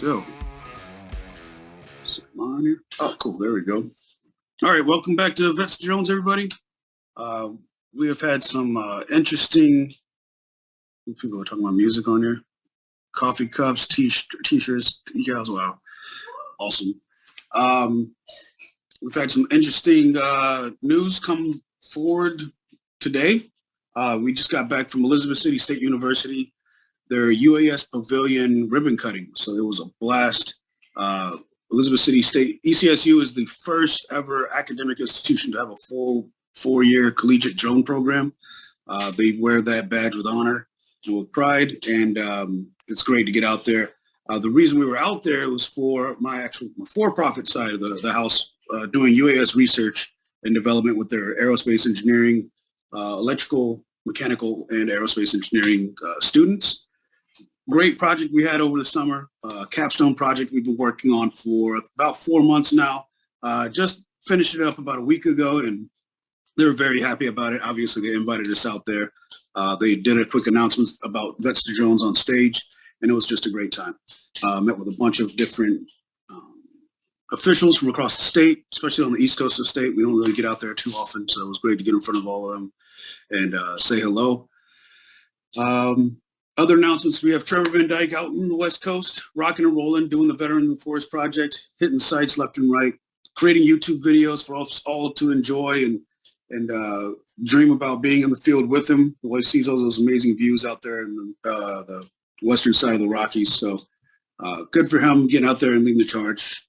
Go. Is it on here? Oh, cool. There we go. All right. Welcome back to Vets Jones, everybody. We have had some interesting people are talking about music on here. Coffee cups, t-shirts, decals. Wow. Awesome. We've had some interesting news come forward today. We just got back from Elizabeth City State University, their UAS Pavilion ribbon cutting. So it was a blast. Elizabeth City State, ECSU is the first ever academic institution to have a full 4-year collegiate drone program. They wear that badge with honor and with pride, and it's great to get out there. The reason we were out there was for my for-profit side of the house, doing UAS research and development with their aerospace engineering, electrical, mechanical, and aerospace engineering students. Great project we had over the summer, capstone project we've been working on for about 4 months now. Just finished it up about a week ago, and they were very happy about it. Obviously, they invited us out there. They did a quick announcement about Vets to Jones on stage, and it was just a great time. Met with a bunch of different officials from across the state, especially on the East Coast of the state. We don't really get out there too often, so it was great to get in front of all of them and say hello. Other announcements, we have Trevor Van Dyke out on the West Coast, rocking and rolling, doing the Veteran in the Forest Project, hitting sites left and right, creating YouTube videos for us all to enjoy and dream about being in the field with him. The way he sees all those amazing views out there in the western side of the Rockies. So good for him getting out there and leading the charge.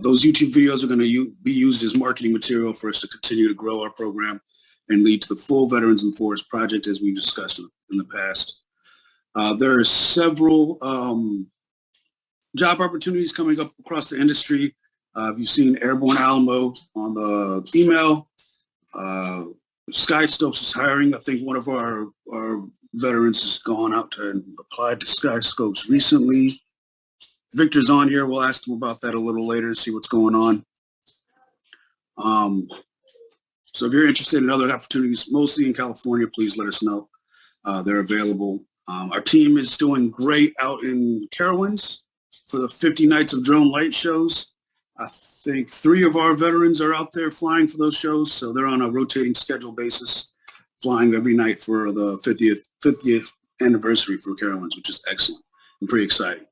Those YouTube videos are going to be used as marketing material for us to continue to grow our program and lead to the full Veterans in the Forest Project, as we've discussed in the past. There are several job opportunities coming up across the industry. You've seen Airborne Alamo on the email. Skyscopes is hiring. I think one of our veterans has gone out and applied to Skyscopes recently. Victor's on here. We'll ask him about that a little later, see what's going on. So if you're interested in other opportunities, mostly in California, please let us know. They're available. Our team is doing great out in Carowinds for the 50 Nights of Drone Light shows. I think 3 of our veterans are out there flying for those shows, so they're on a rotating schedule basis, flying every night for the 50th anniversary for Carowinds, which is excellent and pretty exciting.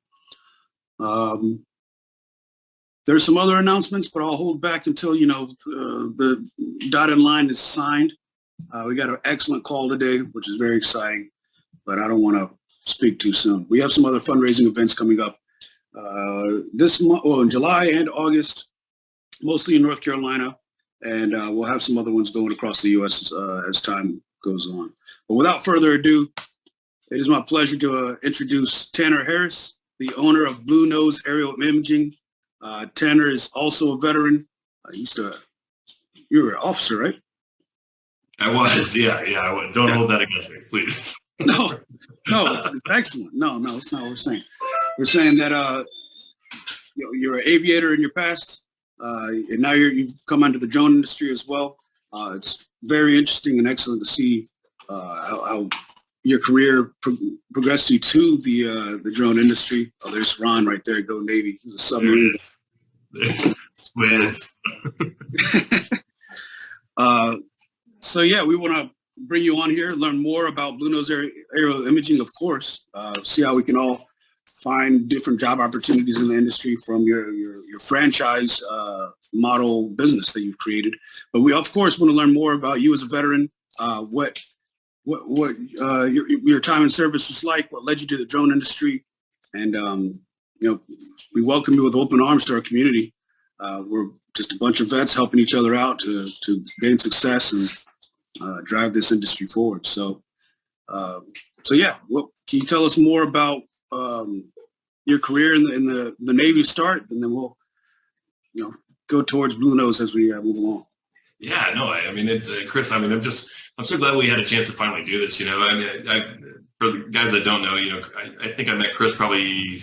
There's some other announcements, but I'll hold back until, the dotted line is signed. We got an excellent call today, which is very exciting, but I don't want to speak too soon. We have some other fundraising events coming up this month, in July and August, mostly in North Carolina, and we'll have some other ones going across the U.S. As time goes on. But without further ado, it is my pleasure to introduce Tanner Harris, the owner of Blue Nose Aerial Imaging. Tanner is also a veteran. You were an officer, right? I was, yeah. I was. Don't hold that against me, please. No, it's excellent. No, it's not what we're saying. We're saying that you're an aviator in your past, and now you've come into the drone industry as well. It's very interesting and excellent to see how your career progressed you to the drone industry. Oh, there's Ron right there. Go Navy. He's a submarine. Swiss. So yeah, we want to bring you on here, learn more about Blue Nose Aerial Imaging, of course. See how we can all find different job opportunities in the industry from your franchise model business that you've created. But we of course want to learn more about you as a veteran. What your time in service was like, what led you to the drone industry, and we welcome you with open arms to our community. We're just a bunch of vets helping each other out to gain success and drive this industry forward. So yeah, can you tell us more about your career in the Navy start, and then we'll go towards Blue Nose as we move along. Yeah, no, I mean, it's Chris. I mean, I'm so glad we had a chance to finally do this. I mean, for the guys that don't know, I think I met Chris probably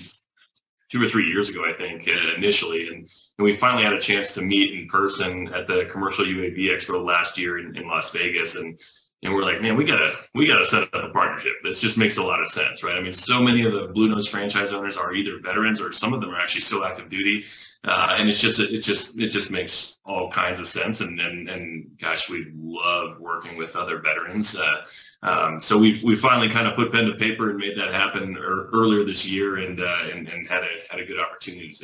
2 or 3 years ago, I think, initially, and we finally had a chance to meet in person at the Commercial UAV Expo last year in Las Vegas, and And we're like, man, we gotta set up a partnership. This just makes a lot of sense, right? I mean, so many of the Blue Nose franchise owners are either veterans or some of them are actually still active duty, and it just makes all kinds of sense. And gosh, we love working with other veterans. So we finally kind of put pen to paper and made that happen earlier this year, and had a good opportunity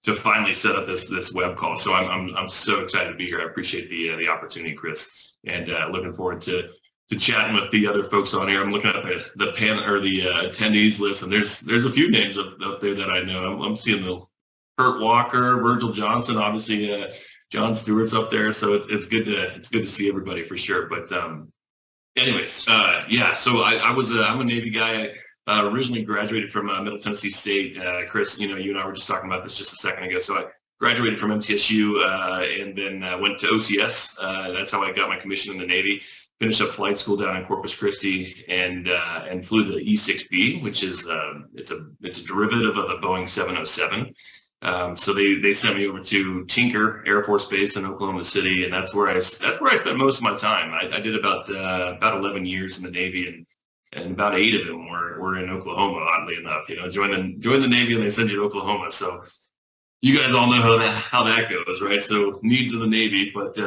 to finally set up this web call. So I'm so excited to be here. I appreciate the opportunity, Chris. And looking forward to chatting with the other folks on here. I'm looking at the panel or the attendees list, and there's a few names up there that I know. I'm seeing the Kurt Walker, Virgil Johnson, obviously John Stewart's up there. So it's good to see everybody for sure. But anyways, yeah. So I'm a Navy guy. I originally graduated from Middle Tennessee State. Chris, you and I were just talking about this just a second ago. So I graduated from MTSU and then went to OCS. That's how I got my commission in the Navy. Finished up flight school down in Corpus Christi and flew the E-6B, which is it's a derivative of the Boeing 707. So they sent me over to Tinker Air Force Base in Oklahoma City, and that's where I spent most of my time. I did about 11 years in the Navy, and about 8 of them were in Oklahoma. Oddly enough, join the Navy and they send you to Oklahoma. So you guys all know how that goes, right? So needs of the Navy, but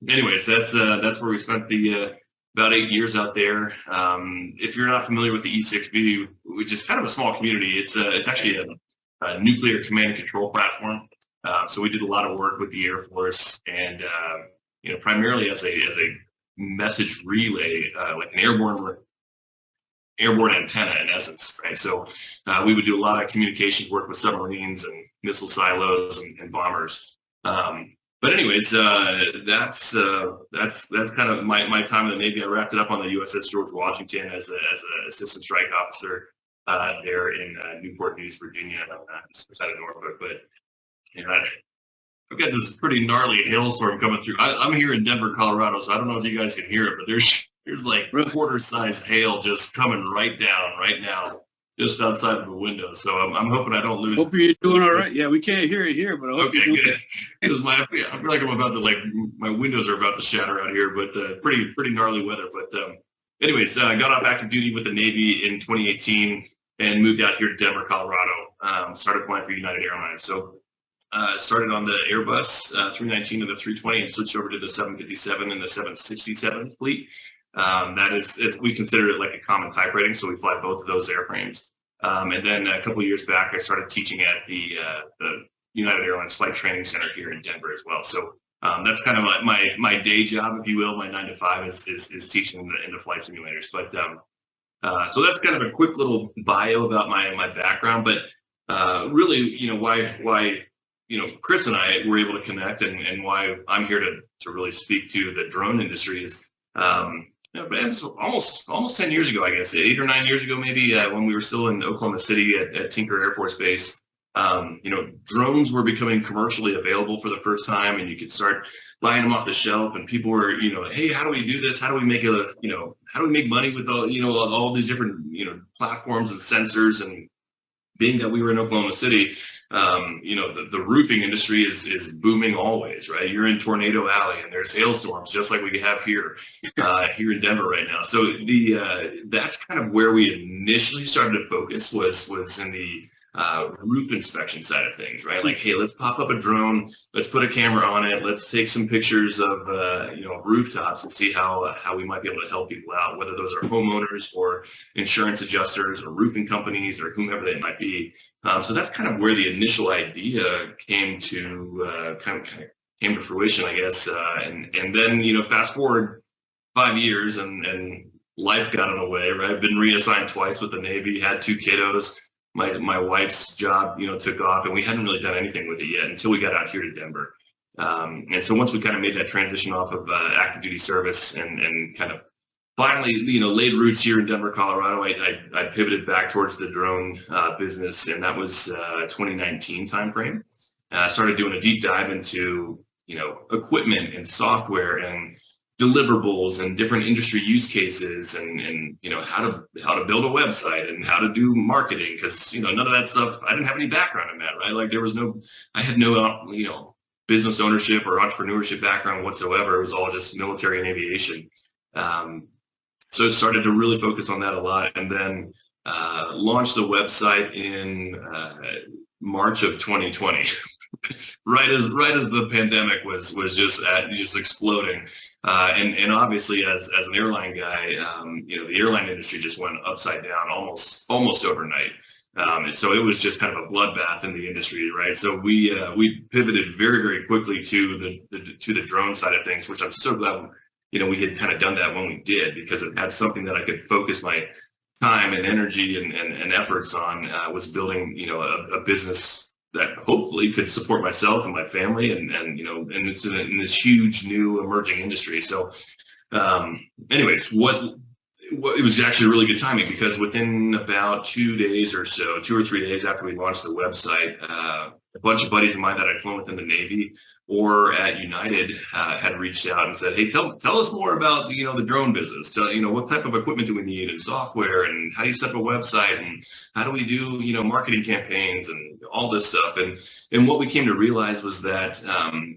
anyways, that's where we spent the about 8 years out there. If you're not familiar with the E-6B, which is kind of a small community, it's actually a nuclear command and control platform. So we did a lot of work with the Air Force, and primarily as a message relay, like an airborne antenna in essence, right? So we would do a lot of communications work with submarines and missile silos and bombers. But anyways, that's kind of my time in the Navy. I wrapped it up on the USS George Washington as an assistant strike officer there in Newport News, Virginia, just outside of Norfolk. But I've got this pretty gnarly hailstorm coming through. I'm here in Denver, Colorado, so I don't know if you guys can hear it, but there's like quarter-size hail just coming right down right now, just outside of the window. So I'm hoping I don't lose. Hope you're doing all right. Yeah, we can't hear it here, but I hope you're good. Because I feel like I'm about to my windows are about to shatter out here, but pretty gnarly weather. But anyways, I got off active duty with the Navy in 2018 and moved out here to Denver, Colorado. Started flying for United Airlines. So started on the Airbus 319 and the 320 and switched over to the 757 and the 767 fleet. We consider it like a common type rating, so we fly both of those airframes. And then a couple of years back, I started teaching at the United Airlines Flight Training Center here in Denver as well. So that's kind of my day job, if you will. My 9 to 5 is teaching in the flight simulators. But so that's kind of a quick little bio about my background. But really, why Chris and I were able to connect, and why I'm here to really speak to the drone industry is. But it was almost 10 years ago, I guess, 8 or 9 years ago, maybe, when we were still in Oklahoma City at Tinker Air Force Base. Drones were becoming commercially available for the first time, and you could start buying them off the shelf. And people were, hey, how do we do this? How do we make how do we make money with all these different, platforms and sensors? And being that we were in Oklahoma City, the roofing industry is booming always, right? You're in Tornado Alley, and there's hailstorms just like we have here in Denver right now. So that's kind of where we initially started to focus was in the roof inspection side of things, right? Like, hey, let's pop up a drone, let's put a camera on it, let's take some pictures of rooftops and see how we might be able to help people out, whether those are homeowners or insurance adjusters or roofing companies or whomever they might be. So that's kind of where the initial idea came to fruition, I guess. And then fast forward 5 years and life got in the way, right? I've been reassigned twice with the Navy, had 2 kiddos. My wife's job, took off, and we hadn't really done anything with it yet until we got out here to Denver. And so once we kind of made that transition off of active duty service and kind of finally, laid roots here in Denver, Colorado, I pivoted back towards the drone business, and that was 2019 timeframe. I started doing a deep dive into, equipment and software and deliverables and different industry use cases and how to build a website and how to do marketing, because none of that stuff, I didn't have any background in that, right? Like I had no business ownership or entrepreneurship background whatsoever. It was all just military and aviation. So started to really focus on that a lot, and then launched the website in March of 2020. right as the pandemic was just exploding, and obviously as an airline guy, the airline industry just went upside down almost overnight. So it was just kind of a bloodbath in the industry, right? So we pivoted very, very quickly to the drone side of things, which I'm so glad we had kind of done that when we did, because it had something that I could focus my time and energy and efforts on, was building a business that hopefully could support myself and my family, and it's in this huge new emerging industry. So anyways, it was actually really good timing, because within about 2 days or so, 2 or 3 days after we launched the website, a bunch of buddies of mine that I'd flown with in the Navy or at United had reached out and said, hey, tell us more about the drone business. Tell, what type of equipment do we need, and software, and how do you set up a website, and how do we do marketing campaigns and all this stuff. And what we came to realize was that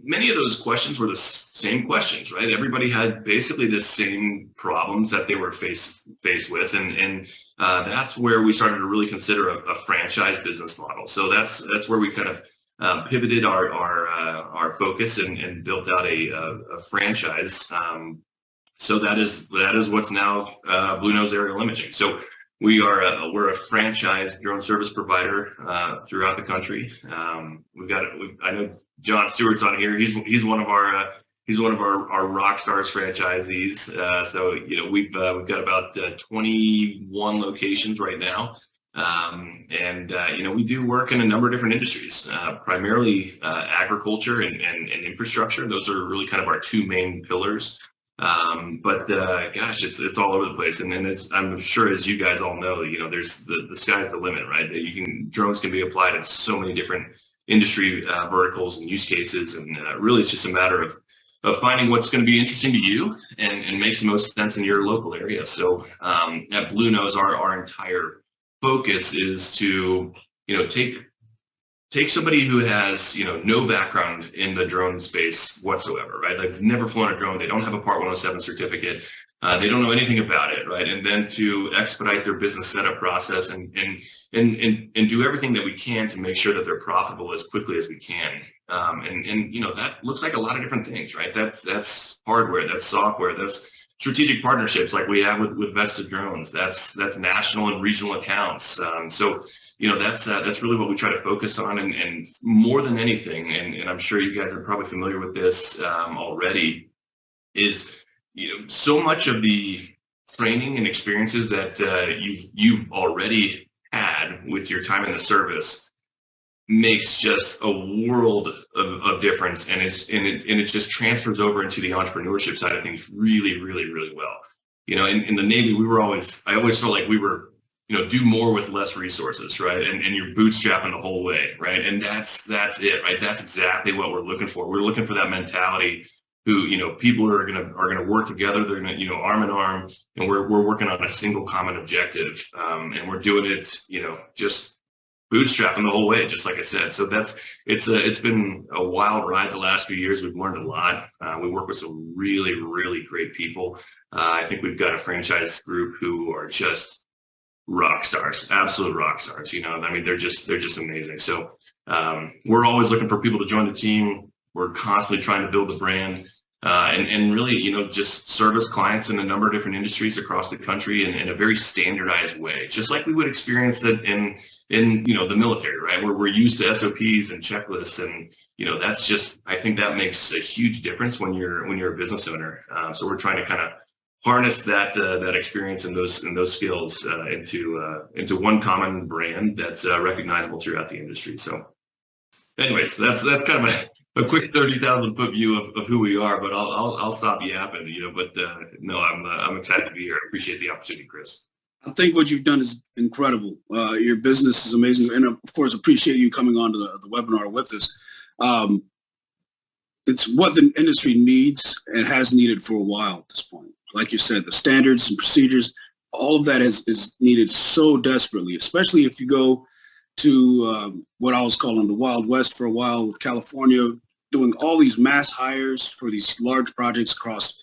many of those questions were the same questions, right? Everybody had basically the same problems that they were faced with, and that's where we started to really consider a franchise business model. So that's where we kind of pivoted our focus and built out a franchise. So that is what's now Blue Nose Aerial Imaging. So we're a franchise drone service provider throughout the country. I know John Stewart's on here. He's one of our rock stars franchisees. So we've got about 21 locations right now. We do work in a number of different industries, primarily agriculture and infrastructure. Those are really kind of our two main pillars. Gosh, it's all over the place. And as I'm sure, as you guys all know, there's the sky's the limit, right? Drones can be applied in so many different industry verticals and use cases. And really, it's just a matter of finding what's going to be interesting to you and makes the most sense in your local area. So at Blue Nose, our entire focus is to take somebody who has no background in the drone space whatsoever, right? They've never flown a drone, they don't have a Part 107 certificate, they don't know anything about it, right? And then to expedite their business setup process and do everything that we can to make sure that they're profitable as quickly as we can. That looks like a lot of different things, right? That's hardware, that's software, that's strategic partnerships like we have with Vested Drones. That's national and regional accounts. That's really what we try to focus on, and more than anything, and I'm sure you guys are probably familiar with this already, is so much of the training and experiences that you've already had with your time in the service makes just a world of difference, and it just transfers over into the entrepreneurship side of things really, really, really well. In the Navy, I always felt like we were do more with less resources, right? And you're bootstrapping the whole way, right? And that's it, right? That's exactly what we're looking for. We're looking for that mentality who, people are gonna work together. They're gonna, arm in arm, and we're working on a single common objective. And we're doing it, just bootstrapping the whole way, just like I said. So it's been a wild ride the last few years. We've learned a lot. We work with some really, really great people. I think we've got a franchise group who are just rock stars, absolute rock stars. They're just amazing. So we're always looking for people to join the team. We're constantly trying to build the brand and really, just service clients in a number of different industries across the country in a very standardized way, just like we would experience it in the military, right? Where we're used to SOPs and checklists, and that's just, I think that makes a huge difference when you're a business owner. So we're trying to kind of harness that experience and those skills into one common brand that's recognizable throughout the industry. So anyways, that's kind of a quick 30,000 foot view of who we are, but I'll stop yapping, but no, I'm excited to be here. I appreciate the opportunity, Chris. I think what you've done is incredible. Your business is amazing, and of course, appreciate you coming on to the webinar with us. It's what the industry needs and has needed for a while at this point. Like you said, the standards and procedures, all of that is needed so desperately, especially if you go to what I was calling the Wild West for a while with California, doing all these mass hires for these large projects across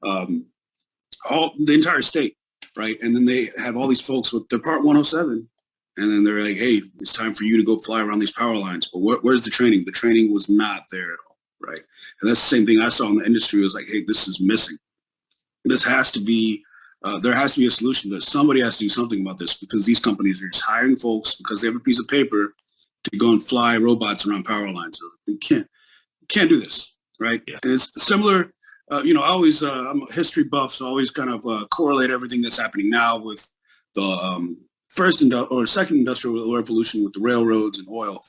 all the entire state. right? And then they have all these folks with their Part 107, and then they're like, hey, it's time for you to go fly around these power lines. But where's the training? The training was not there at all, right? And that's the same thing I saw in the industry. It was like, hey, this is missing. This has to be, there has to be a solution. That somebody has to do something about this, because these companies are just hiring folks because they have a piece of paper to go and fly robots around power lines. So they can't do this, right? Yeah. And it's similar. I always, I'm a history buff, so I always kind of correlate everything that's happening now with the second industrial revolution with the railroads and oil.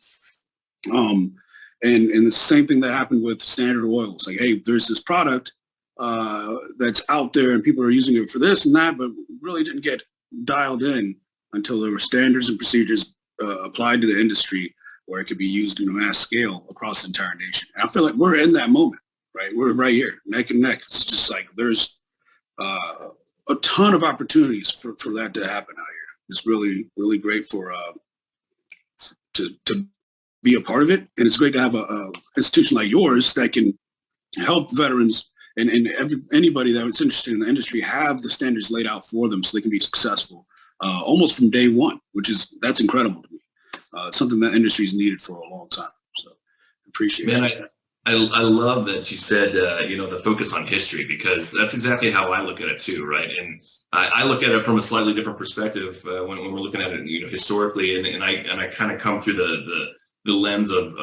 And the same thing that happened with Standard Oil. It's like, hey, there's this product that's out there and people are using it for this and that, but really didn't get dialed in until there were standards and procedures applied to the industry where it could be used in a mass scale across the entire nation. And I feel like we're in that moment. Right, we're right here, neck and neck. It's just like there's a ton of opportunities for that to happen out here. It's really, really great for to be a part of it, and it's great to have a institution like yours that can help veterans and anybody that was interested in the industry have the standards laid out for them so they can be successful almost from day one, that's incredible to me. It's something that industry's needed for a long time. So appreciate it. I love that you said, the focus on history, because that's exactly how I look at it too, right? And I look at it from a slightly different perspective when we're looking at it, historically, and I kind of come through the lens of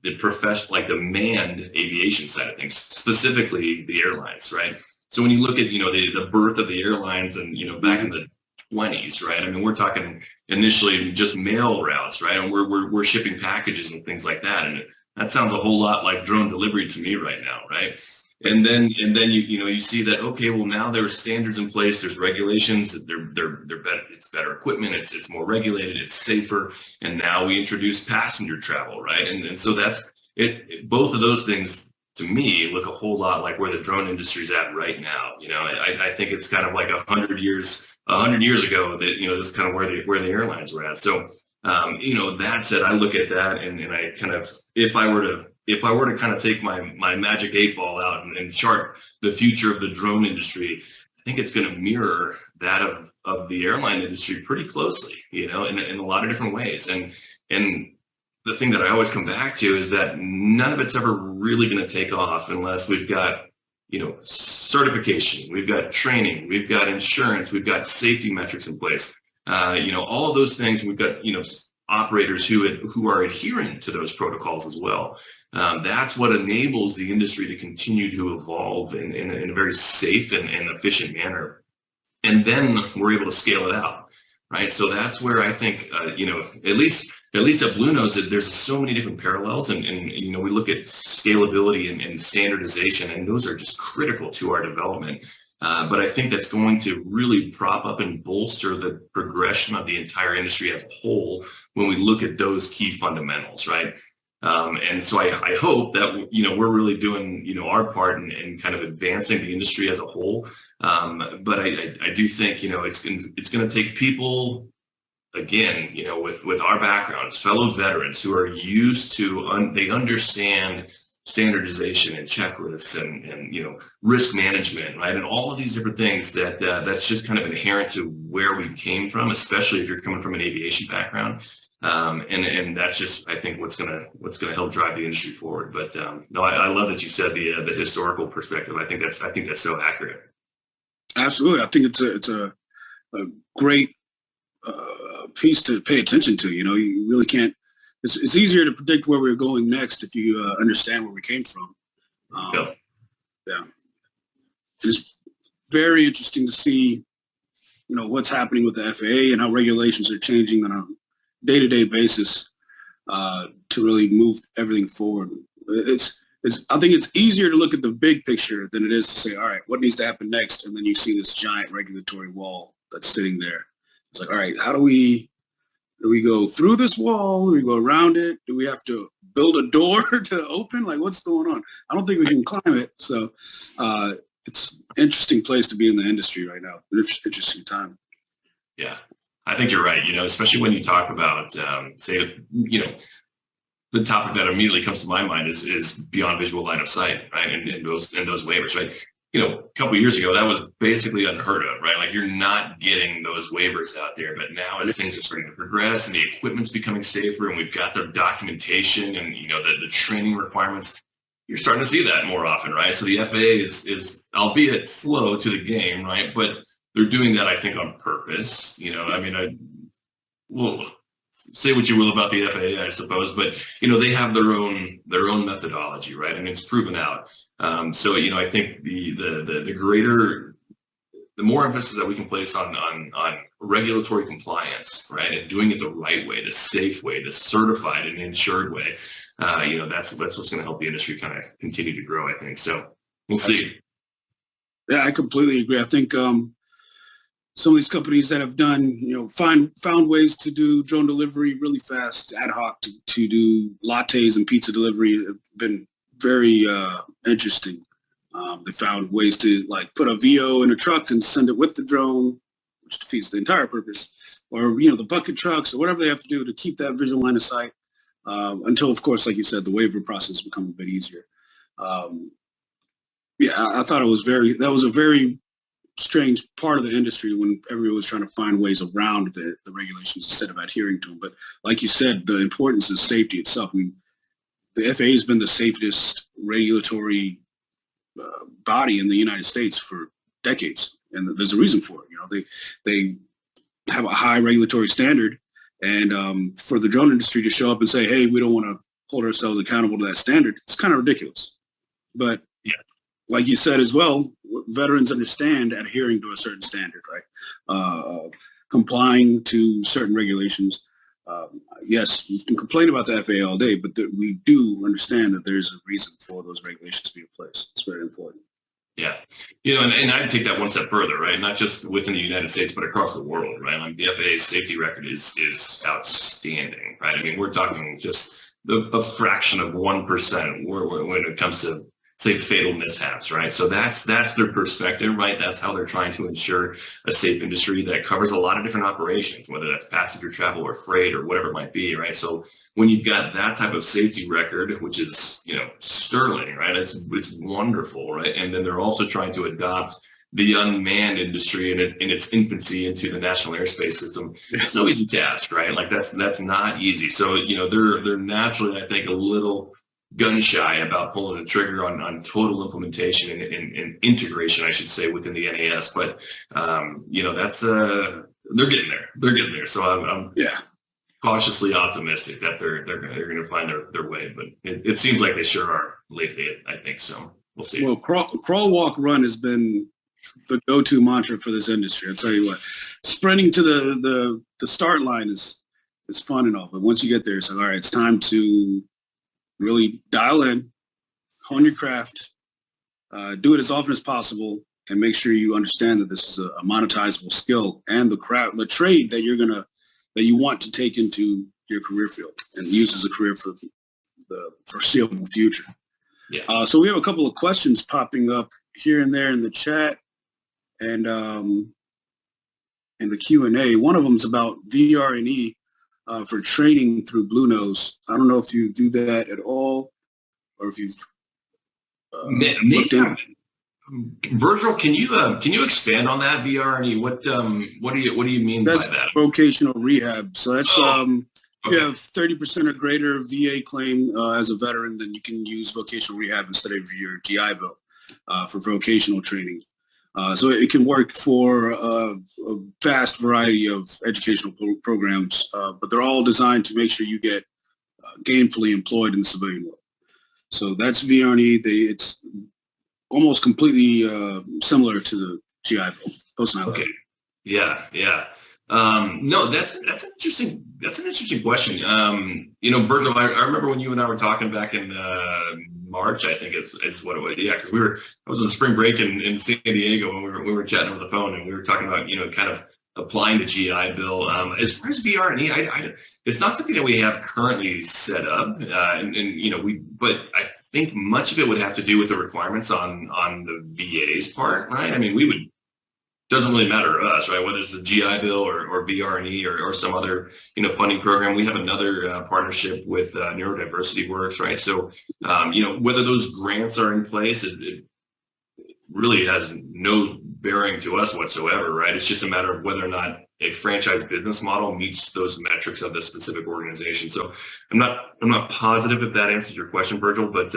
the profession, like the manned aviation side of things, specifically the airlines, right? So when you look at, the birth of the airlines and, back in the 20s, right? I mean, we're talking initially just mail routes, right? And we're shipping packages and things like that. And that sounds a whole lot like drone delivery to me right now, right? And then you see that, okay, well, now there are standards in place, there's regulations, they're better, it's better equipment, it's more regulated, it's safer, and now we introduce passenger travel, right? And so that's it. Both of those things to me look a whole lot like where the drone industry is at right now. I think it's kind of like 100 years ago that this is kind of where the airlines were at. So that said, I look at that and I kind of, if I were to kind of take my magic 8-ball out and chart the future of the drone industry, I think it's going to mirror that of the airline industry pretty closely, in a lot of different ways. And the thing that I always come back to is that none of it's ever really going to take off unless we've got, certification, we've got training, we've got insurance, we've got safety metrics in place. All of those things. We've got, operators who are adhering to those protocols as well. That's what enables the industry to continue to evolve in a very safe and efficient manner. And then we're able to scale it out, right? So that's where I think, at least at Blue Nose, there's so many different parallels, and we look at scalability and standardization, and those are just critical to our development. But I think that's going to really prop up and bolster the progression of the entire industry as a whole when we look at those key fundamentals, right? And so I hope that, we're really doing, our part in kind of advancing the industry as a whole. But I do think, it's going to take people, again, with our backgrounds, fellow veterans who are used to, they understand standardization and checklists and risk management, right? And all of these different things that's just kind of inherent to where we came from, especially if you're coming from an aviation background. And that's just, I think, what's gonna help drive the industry forward. But no, I love that you said the historical perspective. I think that's so accurate. Absolutely, I think it's a great piece to pay attention to. You really can't. It's easier to predict where we're going next if you understand where we came from. Yeah, it's very interesting to see, what's happening with the FAA and how regulations are changing on a day-to-day basis to really move everything forward. I think it's easier to look at the big picture than it is to say, all right, what needs to happen next? And then you see this giant regulatory wall that's sitting there. It's like, all right, how do we go through this wall? Do we go around it? Do we have to build a door to open? Like, what's going on? I don't think we can climb it. So it's an interesting place to be in the industry right now. Interesting time. Yeah, I think you're right. Especially when you talk about, say, the topic that immediately comes to my mind is beyond visual line of sight, right? And those waivers, right? a couple of years ago, that was basically unheard of, right? Like you're not getting those waivers out there. But now as things are starting to progress and the equipment's becoming safer and we've got the documentation and, the training requirements, you're starting to see that more often, right? So the FAA is albeit slow to the game, right? But they're doing that, I think, on purpose. Well, say what you will about the FAA, I suppose, but they have their own methodology, right? And it's proven out. So I think the more emphasis that we can place on regulatory compliance, right, and doing it the right way, the safe way, the certified and insured way, that's what's going to help the industry kind of continue to grow, I think. So we'll see. Yeah, I completely agree. I think some of these companies that have done, found ways to do drone delivery really fast, ad hoc, to do lattes and pizza delivery have been very interesting. They found ways to put a VO in a truck and send it with the drone, which defeats the entire purpose, or the bucket trucks or whatever they have to do to keep that visual line of sight until, of course, like you said, the waiver process become a bit easier. I thought that was a very strange part of the industry when everyone was trying to find ways around the regulations instead of adhering to them. But like you said, the importance of safety itself. I mean, the FAA has been the safest regulatory body in the United States for decades, and there's a reason for it. They have a high regulatory standard, and for the drone industry to show up and say, "Hey, we don't want to hold ourselves accountable to that standard," it's kind of ridiculous. But like you said as well, veterans understand adhering to a certain standard, right? Complying to certain regulations. Yes, you can complain about the FAA all day, but we do understand that there's a reason for those regulations to be in place. It's very important. Yeah. And I'd take that one step further, right? Not just within the United States, but across the world, right? Like the FAA's safety record is outstanding, right? I mean, we're talking just a fraction of 1% when it comes to, say, fatal mishaps, right? So that's their perspective, right? That's how they're trying to ensure a safe industry that covers a lot of different operations, whether that's passenger travel or freight or whatever it might be, right? So when you've got that type of safety record, which is, sterling, right? It's wonderful, right? And then they're also trying to adopt the unmanned industry in its infancy into the national airspace system. It's no easy task, right? Like that's not easy. So, they're naturally, I think, a little gun shy about pulling the trigger on total implementation and integration, I should say, within the NAS. But that's they're getting there. They're getting there. So I'm cautiously optimistic that they're going to find their way. But it seems like they sure are lately, I think. So we'll see. Well, crawl, walk, run has been the go-to mantra for this industry. I'll tell you what, sprinting to the start line is fun and all, but once you get there, it's like, all right, it's time to really dial in, hone your craft, do it as often as possible, and make sure you understand that this is a monetizable skill and the trade that you want to take into your career field and use as a career for the foreseeable future. Yeah. So we have a couple of questions popping up here and there in the chat and in the Q&A. One of them is about VR&E. For training through Blue Nose. I don't know if you do that at all, or if you've looked in. Virgil, can you expand on that VR&E? What do you mean by that? Vocational rehab. So that's if you have 30% or greater VA claim as a veteran, then you can use vocational rehab instead of your GI Bill for vocational training. So it can work for a vast variety of educational programs, but they're all designed to make sure you get gainfully employed in the civilian world. So that's VR&E. It's almost completely similar to the GI Bill, post-9/11. Okay. Yeah. No, that's an interesting question. Virgil, I remember when you and I were talking back in March, I think is what it was. Yeah, because I was on spring break in San Diego and we were chatting over the phone and we were talking about kind of applying the GI Bill. As far as VR&E, it's not something that we have currently set up, but I think much of it would have to do with the requirements on the VA's part, right? I mean, doesn't really matter to us, right? Whether it's a GI Bill or VR&E or some other, funding program. We have another partnership with Neurodiversity Works, right? So, whether those grants are in place, really has no bearing to us whatsoever, right? It's just a matter of whether or not a franchise business model meets those metrics of the specific organization. So I'm not positive if that answers your question, Virgil, but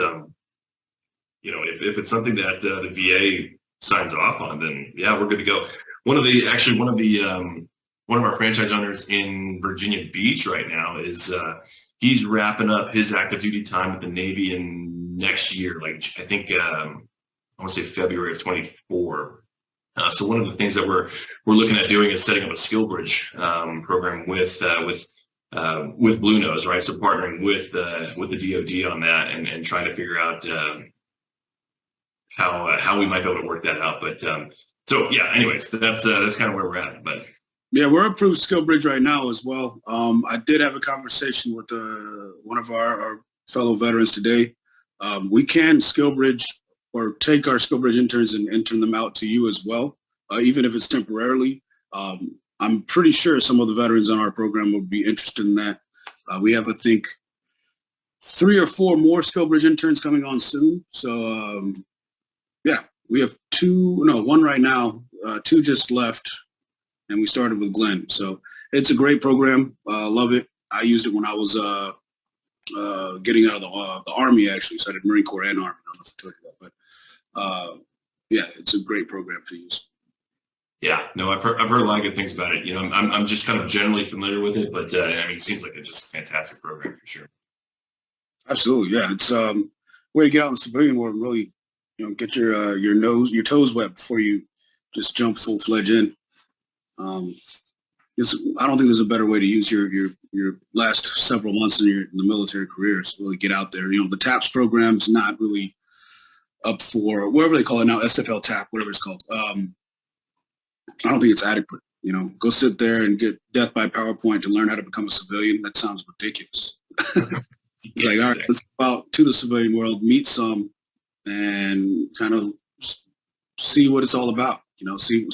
if it's something that the VA signs off on, then yeah, we're good to go. One of our franchise owners in Virginia Beach right now is he's wrapping up his active duty time with the Navy in next year, like I think I want to say February of 24. So one of the things that we're looking at doing is setting up a skill bridge program with Blue Nose, right? So partnering with the DoD on that and trying to figure out how we might be able to work that out. But so yeah, anyways, that's kind of where we're at. But yeah, we're approved skill bridge right now as well. I did have a conversation with one of our fellow veterans today. We can skill bridge or take our skill bridge interns and intern them out to you as well, even if it's temporarily. I'm pretty sure some of the veterans on our program would be interested in that. We have, I think, 3 or 4 more skill bridge interns coming on soon. So yeah, we have 1 right now, 2 just left, and we started with Glenn. So it's a great program. Love it. I used it when I was getting out of the Army, actually. So I did Marine Corps and Army. I don't know if I told you that, but yeah, it's a great program to use. Yeah, no, I've heard a lot of good things about it. I'm just kind of generally familiar with it, but I mean, it seems like a just fantastic program for sure. Absolutely, yeah. It's way to get out in the civilian world and really, get your toes wet before you just jump full-fledged in. I don't think there's a better way to use your last several months in the military career is really get out there. The TAPS program's not really up for whatever they call it now, SFL TAP, whatever it's called. I don't think it's adequate. Go sit there and get death by PowerPoint to learn how to become a civilian. That sounds ridiculous. It's like, all right, let's go out to the civilian world, meet some, and kind of see what it's all about. See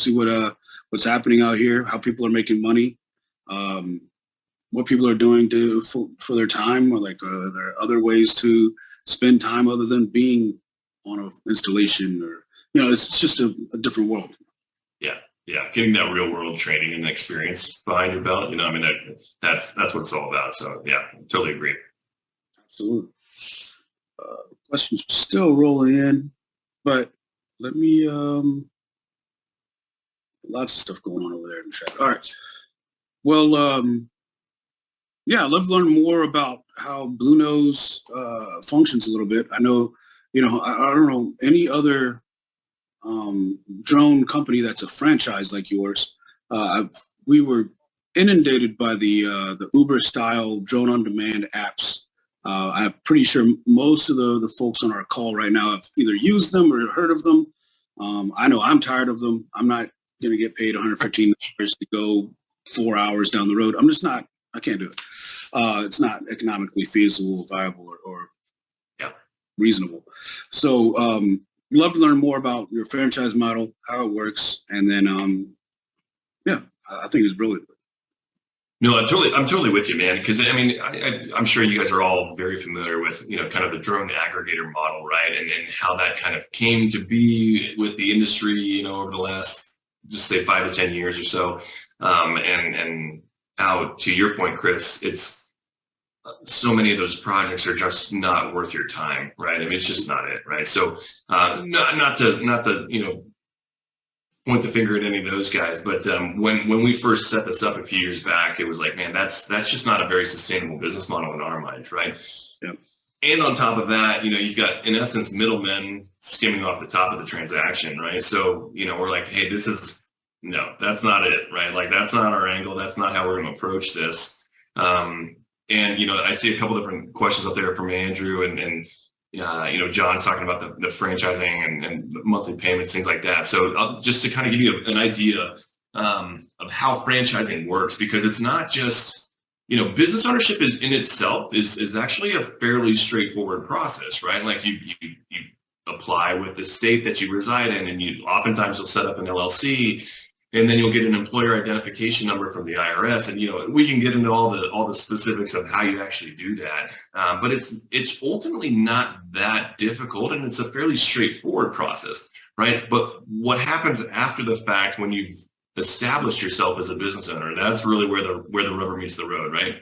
what's happening out here, how people are making money, what people are doing for their time, or are there other ways to spend time other than being on an installation, or it's just a different world. Yeah, getting that real world training and experience behind your belt, I mean, that's what it's all about. So yeah, totally agree. Absolutely. Questions are still rolling in, but let me, lots of stuff going on over there in the chat. All right. Well, yeah, I'd love to learn more about how Blue Nose functions a little bit. I know, I don't know any other drone company that's a franchise like yours. We were inundated by the Uber style drone on demand apps. I'm pretty sure most of the folks on our call right now have either used them or heard of them. I know I'm tired of them. I'm not going to get paid $115 to go 4 hours down the road. I can't do it. It's not economically feasible, viable, or reasonable. So we'd love to learn more about your franchise model, how it works, and then I think it's brilliant. No, I'm totally with you, man. Because I mean, I'm sure you guys are all very familiar with kind of the drone aggregator model, right? And how that kind of came to be with the industry, over the last, just say 5 to 10 years or so, and how, to your point, Chris, it's so many of those projects are just not worth your time, right? I mean, it's just not it, right? So not to point the finger at any of those guys, but when we first set this up a few years back, it was like, man, that's just not a very sustainable business model in our mind, right? Yep. And on top of that, you've got, in essence, middlemen skimming off the top of the transaction, right? So, we're like, hey, no, that's not it, right? Like, that's not our angle. That's not how we're going to approach this. And, I see a couple different questions out there from Andrew and John's talking about the franchising and monthly payments, things like that. So just to kind of give you an idea of how franchising works, because it's not just, business ownership in itself is actually a fairly straightforward process, right? Like you apply with the state that you reside in, and oftentimes you'll set up an LLC, and then you'll get an employer identification number from the IRS. And, we can get into all the specifics of how you actually do that. But it's ultimately not that difficult, and it's a fairly straightforward process. right? But what happens after the fact when you've established yourself as a business owner, that's really where the rubber meets the road, right?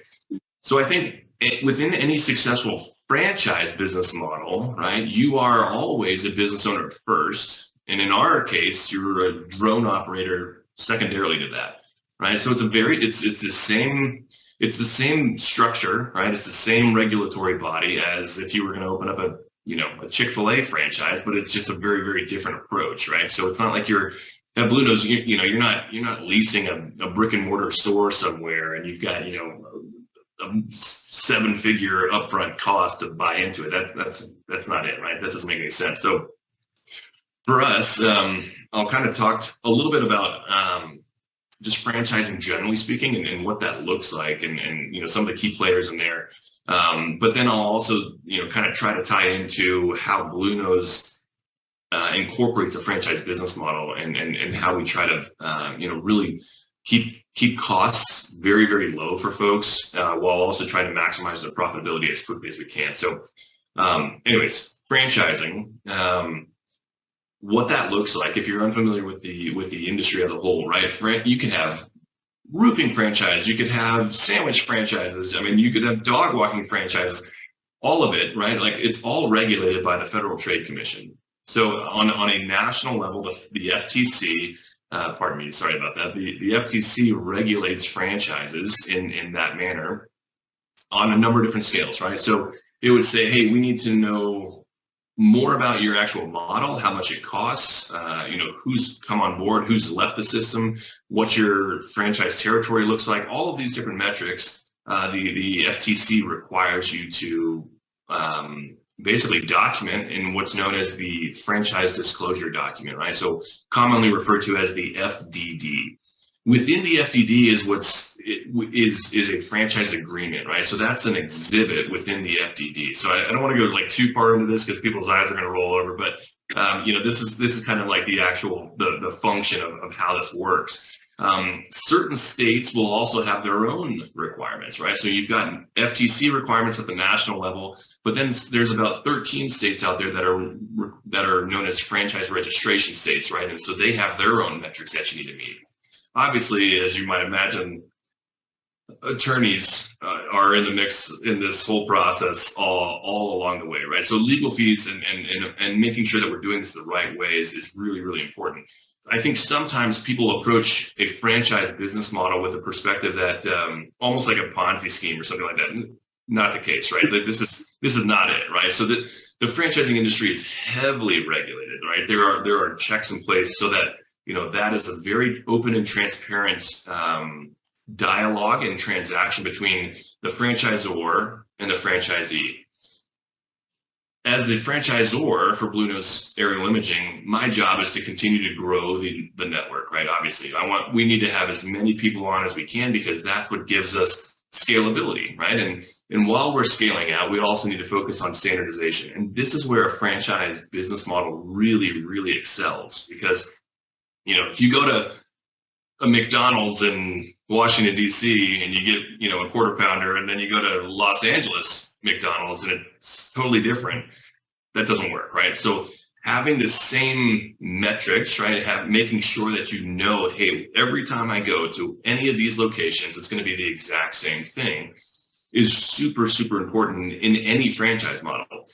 So I think within any successful franchise business model, right, you are always a business owner first. And in our case, you're a drone operator secondarily to that, right? So it's the same structure, right? It's the same regulatory body as if you were going to open up a Chick-fil-A franchise, but it's just a very, very different approach, right? So it's not like you're at Blue Nose, you're not leasing a brick and mortar store somewhere and you've got, a 7-figure upfront cost to buy into it. That's not it, right? That doesn't make any sense. So for us, I'll kind of talk a little bit about just franchising generally speaking and what that looks like and some of the key players in there. But then I'll also kind of try to tie into how Blue Nose incorporates a franchise business model and how we try to really keep costs very, very low for folks while also trying to maximize their profitability as quickly as we can. So anyways, franchising, what that looks like, if you're unfamiliar with the industry as a whole, right? You can have roofing franchise, you could have sandwich franchises. I mean, you could have dog walking franchises, all of it, right? Like it's all regulated by the Federal Trade Commission. So on a national level, the FTC, pardon me, sorry about that. The FTC regulates franchises in that manner on a number of different scales, right? So it would say, hey, we need to know more about your actual model, how much it costs, who's come on board, who's left the system, what your franchise territory looks like, all of these different metrics. The FTC requires you to basically document in what's known as the franchise disclosure document, right? So commonly referred to as the FDD. Within the FDD is a franchise agreement, right? So that's an exhibit within the FDD. So I don't want to go like too far into this because people's eyes are going to roll over, but this is kind of like the actual the function of how this works. Certain states will also have their own requirements, right? So you've got FTC requirements at the national level, but then there's about 13 states out there that are known as franchise registration states, right? And so they have their own metrics that you need to meet. Obviously, as you might imagine, attorneys are in the mix in this whole process all along the way, right? So legal fees and making sure that we're doing this the right way is really, really important. I think sometimes people approach a franchise business model with a perspective that almost like a Ponzi scheme or something like that. Not the case, right? Like this is not it, right? So the franchising industry is heavily regulated, right? There are checks in place so that that is a very open and transparent dialogue and transaction between the franchisor and the franchisee. As the franchisor for Blue Nose Aerial Imaging, my job is to continue to grow the network, right? Obviously, we need to have as many people on as we can because that's what gives us scalability, right? And while we're scaling out, we also need to focus on standardization. And this is where a franchise business model really, really excels because if you go to a McDonald's in Washington, D.C. and you get, a quarter pounder and then you go to Los Angeles McDonald's and it's totally different, that doesn't work, right? So having the same metrics, right? Making sure that hey, every time I go to any of these locations, it's going to be the exact same thing is super, super important in any franchise model.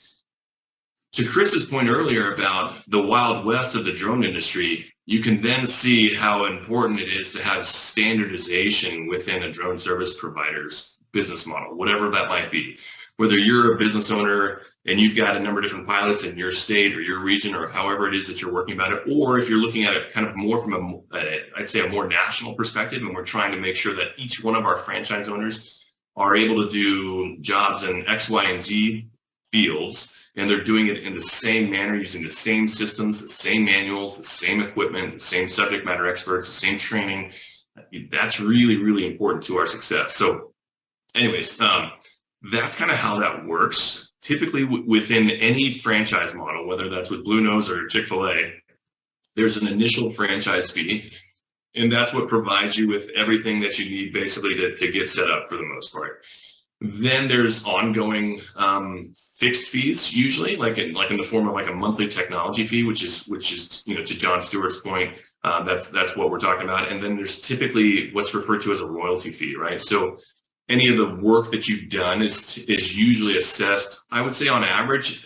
To Chris's point earlier about the Wild West of the drone industry, you can then see how important it is to have standardization within a drone service provider's business model, whatever that might be. Whether you're a business owner and you've got a number of different pilots in your state or your region or however it is that you're working about it, or if you're looking at it kind of more from I'd say a more national perspective, and we're trying to make sure that each one of our franchise owners are able to do jobs in X, Y, and Z fields, and they're doing it in the same manner, using the same systems, the same manuals, the same equipment, the same subject matter experts, the same training. That's really, really important to our success. So anyways, that's kind of how that works. Typically within any franchise model, whether that's with Blue Nose or Chick-fil-A, there's an initial franchise fee, and that's what provides you with everything that you need basically to get set up for the most part. Then there's ongoing fixed fees, usually, like in the form of like a monthly technology fee, which is to John Stewart's point, that's what we're talking about. And then there's typically what's referred to as a royalty fee, right? So any of the work that you've done is usually assessed. I would say on average,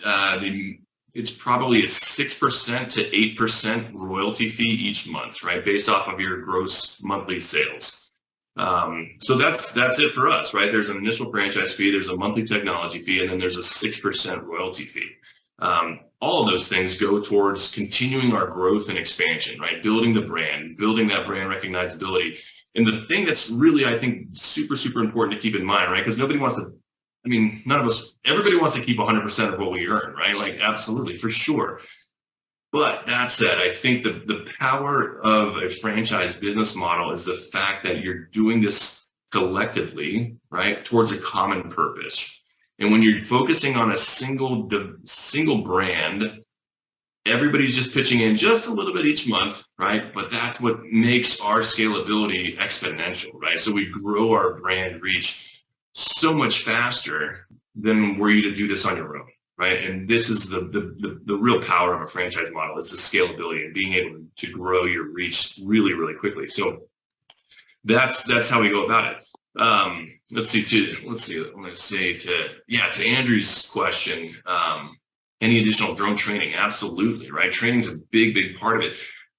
it's probably a 6% to 8% royalty fee each month, right, based off of your gross monthly sales. So that's it for us, right? There's an initial franchise fee, there's a monthly technology fee, and then there's a 6% royalty fee. All of those things go towards continuing our growth and expansion, right? Building the brand, building that brand recognizability. And the thing that's really, I think, super, super important to keep in mind, right? Because none of us, everybody wants to keep 100% of what we earn, right? Like, absolutely, for sure. But that said, I think the power of a franchise business model is the fact that you're doing this collectively, right, towards a common purpose. And when you're focusing on a single brand, everybody's just pitching in just a little bit each month, right? But that's what makes our scalability exponential, right? So we grow our brand reach so much faster than were you to do this on your own, right? And this is the real power of a franchise model, is the scalability and being able to grow your reach really, really quickly. So that's how we go about it. To Andrew's question, any additional drone training? Absolutely, right? Training is a big, big part of it.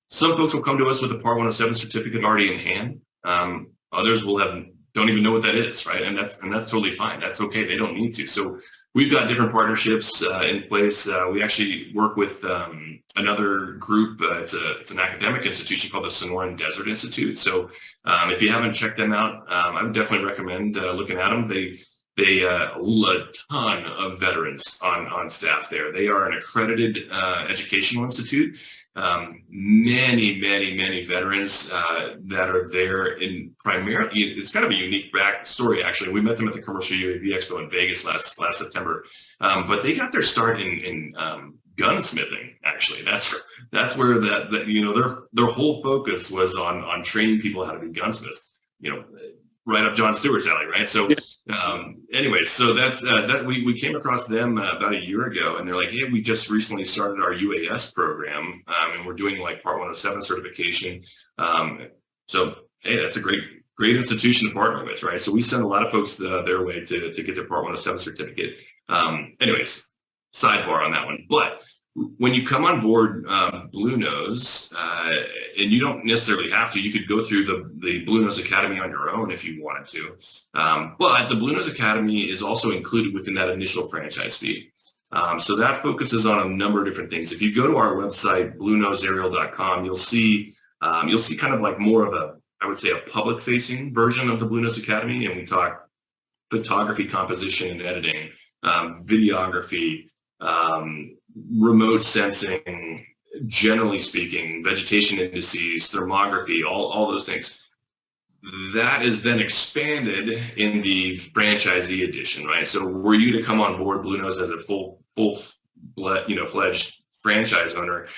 Some folks will come to us with a Part 107 certificate already in hand. Others will don't even know what that is, right? And that's totally fine. That's okay. They don't need to. So we've got different partnerships in place. We actually work with another group. It's an academic institution called the Sonoran Desert Institute. So if you haven't checked them out, I would definitely recommend looking at them. They a ton of veterans on staff there. They are an accredited educational institute. Many veterans that are there in primarily, it's kind of a unique backstory, actually. We met them at the Commercial UAV Expo in Vegas last September, but they got their start in gunsmithing, actually. That's where their whole focus was on training people how to be gunsmiths, right up John Stewart's alley, right? So anyways, so that's we came across them about a year ago, and they're like, hey, we just recently started our UAS program, and we're doing like Part 107 certification. So hey, that's a great institution to partner with, right? So we send a lot of folks their way to get their Part 107 certificate. Anyways, sidebar on that one. But when you come on board Blue Nose, and you don't necessarily have to, you could go through the Blue Nose Academy on your own if you wanted to. But the Blue Nose Academy is also included within that initial franchise fee. So that focuses on a number of different things. If you go to our website, bluenoseaerial.com, you'll see kind of like more of I would say a public facing version of the Blue Nose Academy. And we talk photography, composition and editing, videography, remote sensing, generally speaking, vegetation indices, thermography, all those things. That is then expanded in the franchisee edition, right? So were you to come on board Blue Nose as a full-fledged franchise owner,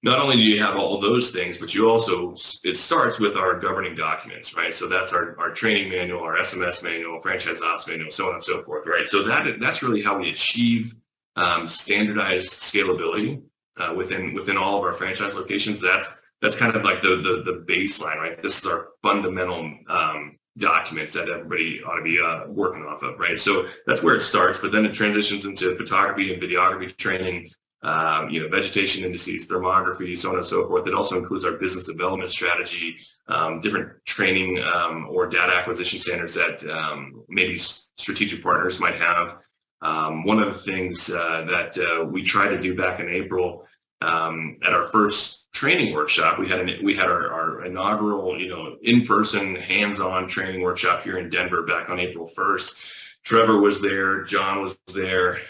not only do you have all those things, but it starts with our governing documents, right? So that's our training manual, our SMS manual, franchise ops manual, so on and so forth, right? So that's really how we achieve standardized scalability within all of our franchise locations. That's kind of like the baseline, right? This is our fundamental documents that everybody ought to be working off of, right? So that's where it starts, but then it transitions into photography and videography training, vegetation indices, thermography, so on and so forth. It also includes our business development strategy, different training or data acquisition standards that maybe strategic partners might have. One of the things that we tried to do back in April at our first training workshop, we had our inaugural, in-person, hands-on training workshop here in Denver back on April 1st. Trevor was there, John was there.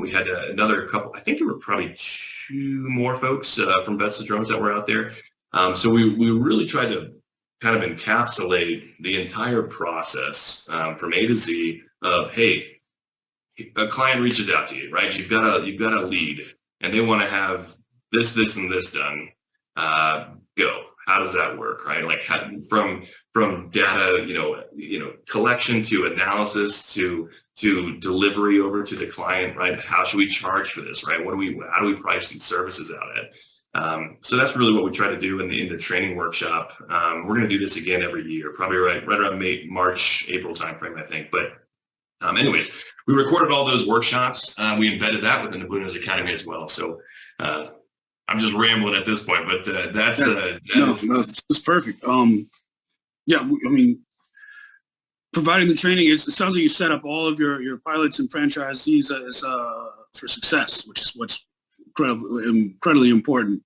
We had another couple, I think there were probably 2 more folks from Vets Drones that were out there. So we really tried to kind of encapsulate the entire process from A to Z of, hey, a client reaches out to you, right? You've got a lead and they want to have this, and this done. Go. how does that work, right? Like from data, collection to analysis to delivery over to the client, right? How should we charge for this, right? How do we price these services out at? So that's really what we try to do in the training workshop. We're going to do this again every year, probably right around March, April timeframe, I think. But anyways, we recorded all those workshops. We embedded that within the Blue Nose Academy as well. So I'm just rambling at this point, but that's perfect. Yeah, I mean, providing the training, it sounds like you set up all of your pilots and franchisees for success, which is what's incredibly important.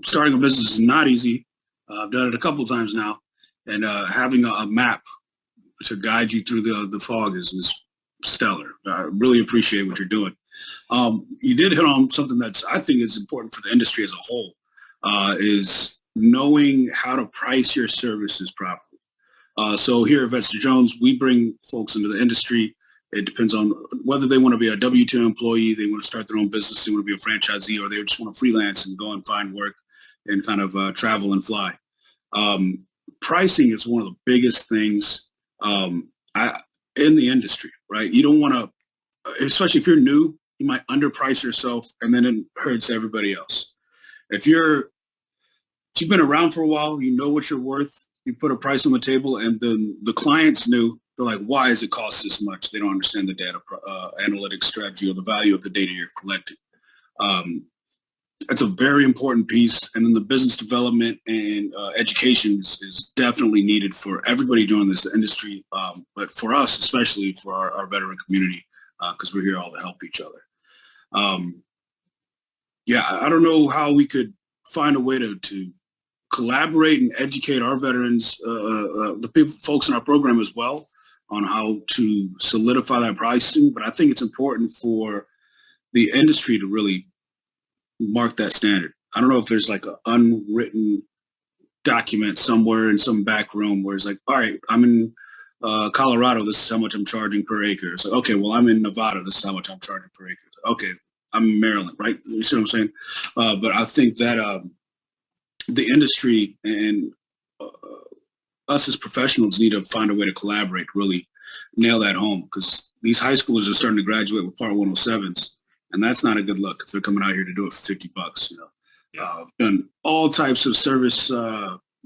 Starting a business is not easy. I've done it a couple of times now, and having a map to guide you through the fog is stellar. I really appreciate what you're doing. You did hit on something that's, I think, is important for the industry as a whole, is knowing how to price your services properly. So here at Vetster Jones, we bring folks into the industry. It depends on whether they want to be a W-2 employee, they want to start their own business, they want to be a franchisee, or they just want to freelance and go and find work and kind of travel and fly. Pricing is one of the biggest things in the industry, right? You don't want to, especially if you're new, you might underprice yourself, and then it hurts everybody else. If you've been around for a while, you know what you're worth, you put a price on the table, and then the clients knew, they're like, why does it cost this much? They don't understand the data analytics strategy or the value of the data you're collecting. That's a very important piece. And then the business development and education is definitely needed for everybody joining this industry, but for us, especially for our veteran community, because we're here all to help each other. Yeah, I don't know how we could find a way to collaborate and educate our veterans, the folks in our program as well, on how to solidify that pricing. But I think it's important for the industry to really mark that standard. I don't know if there's like an unwritten document somewhere in some back room where it's like, all right, I'm in Colorado, this is how much I'm charging per acre. It's like, okay, well, I'm in Nevada, this is how much I'm charging per acre. Okay, I'm in Maryland, right? You see what I'm saying? But I think that the industry and us as professionals need to find a way to collaborate, really nail that home, because these high schoolers are starting to graduate with Part 107s, and that's not a good look if they're coming out here to do it for $50. I've done all types of service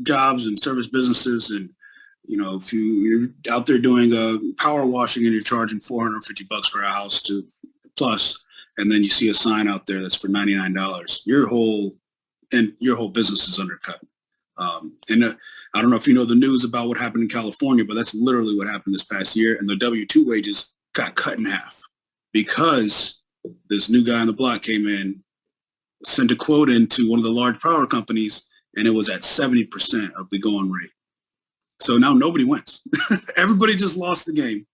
jobs and service businesses, and if you're out there doing power washing and you're charging $450 for a house to plus, and then you see a sign out there that's for $99, your whole business is undercut. And I don't know if you know the news about what happened in California, but that's literally what happened this past year. And the W-2 wages got cut in half because this new guy on the block came in, sent a quote into one of the large power companies, and it was at 70% of the going rate. So now nobody wins. Everybody just lost the game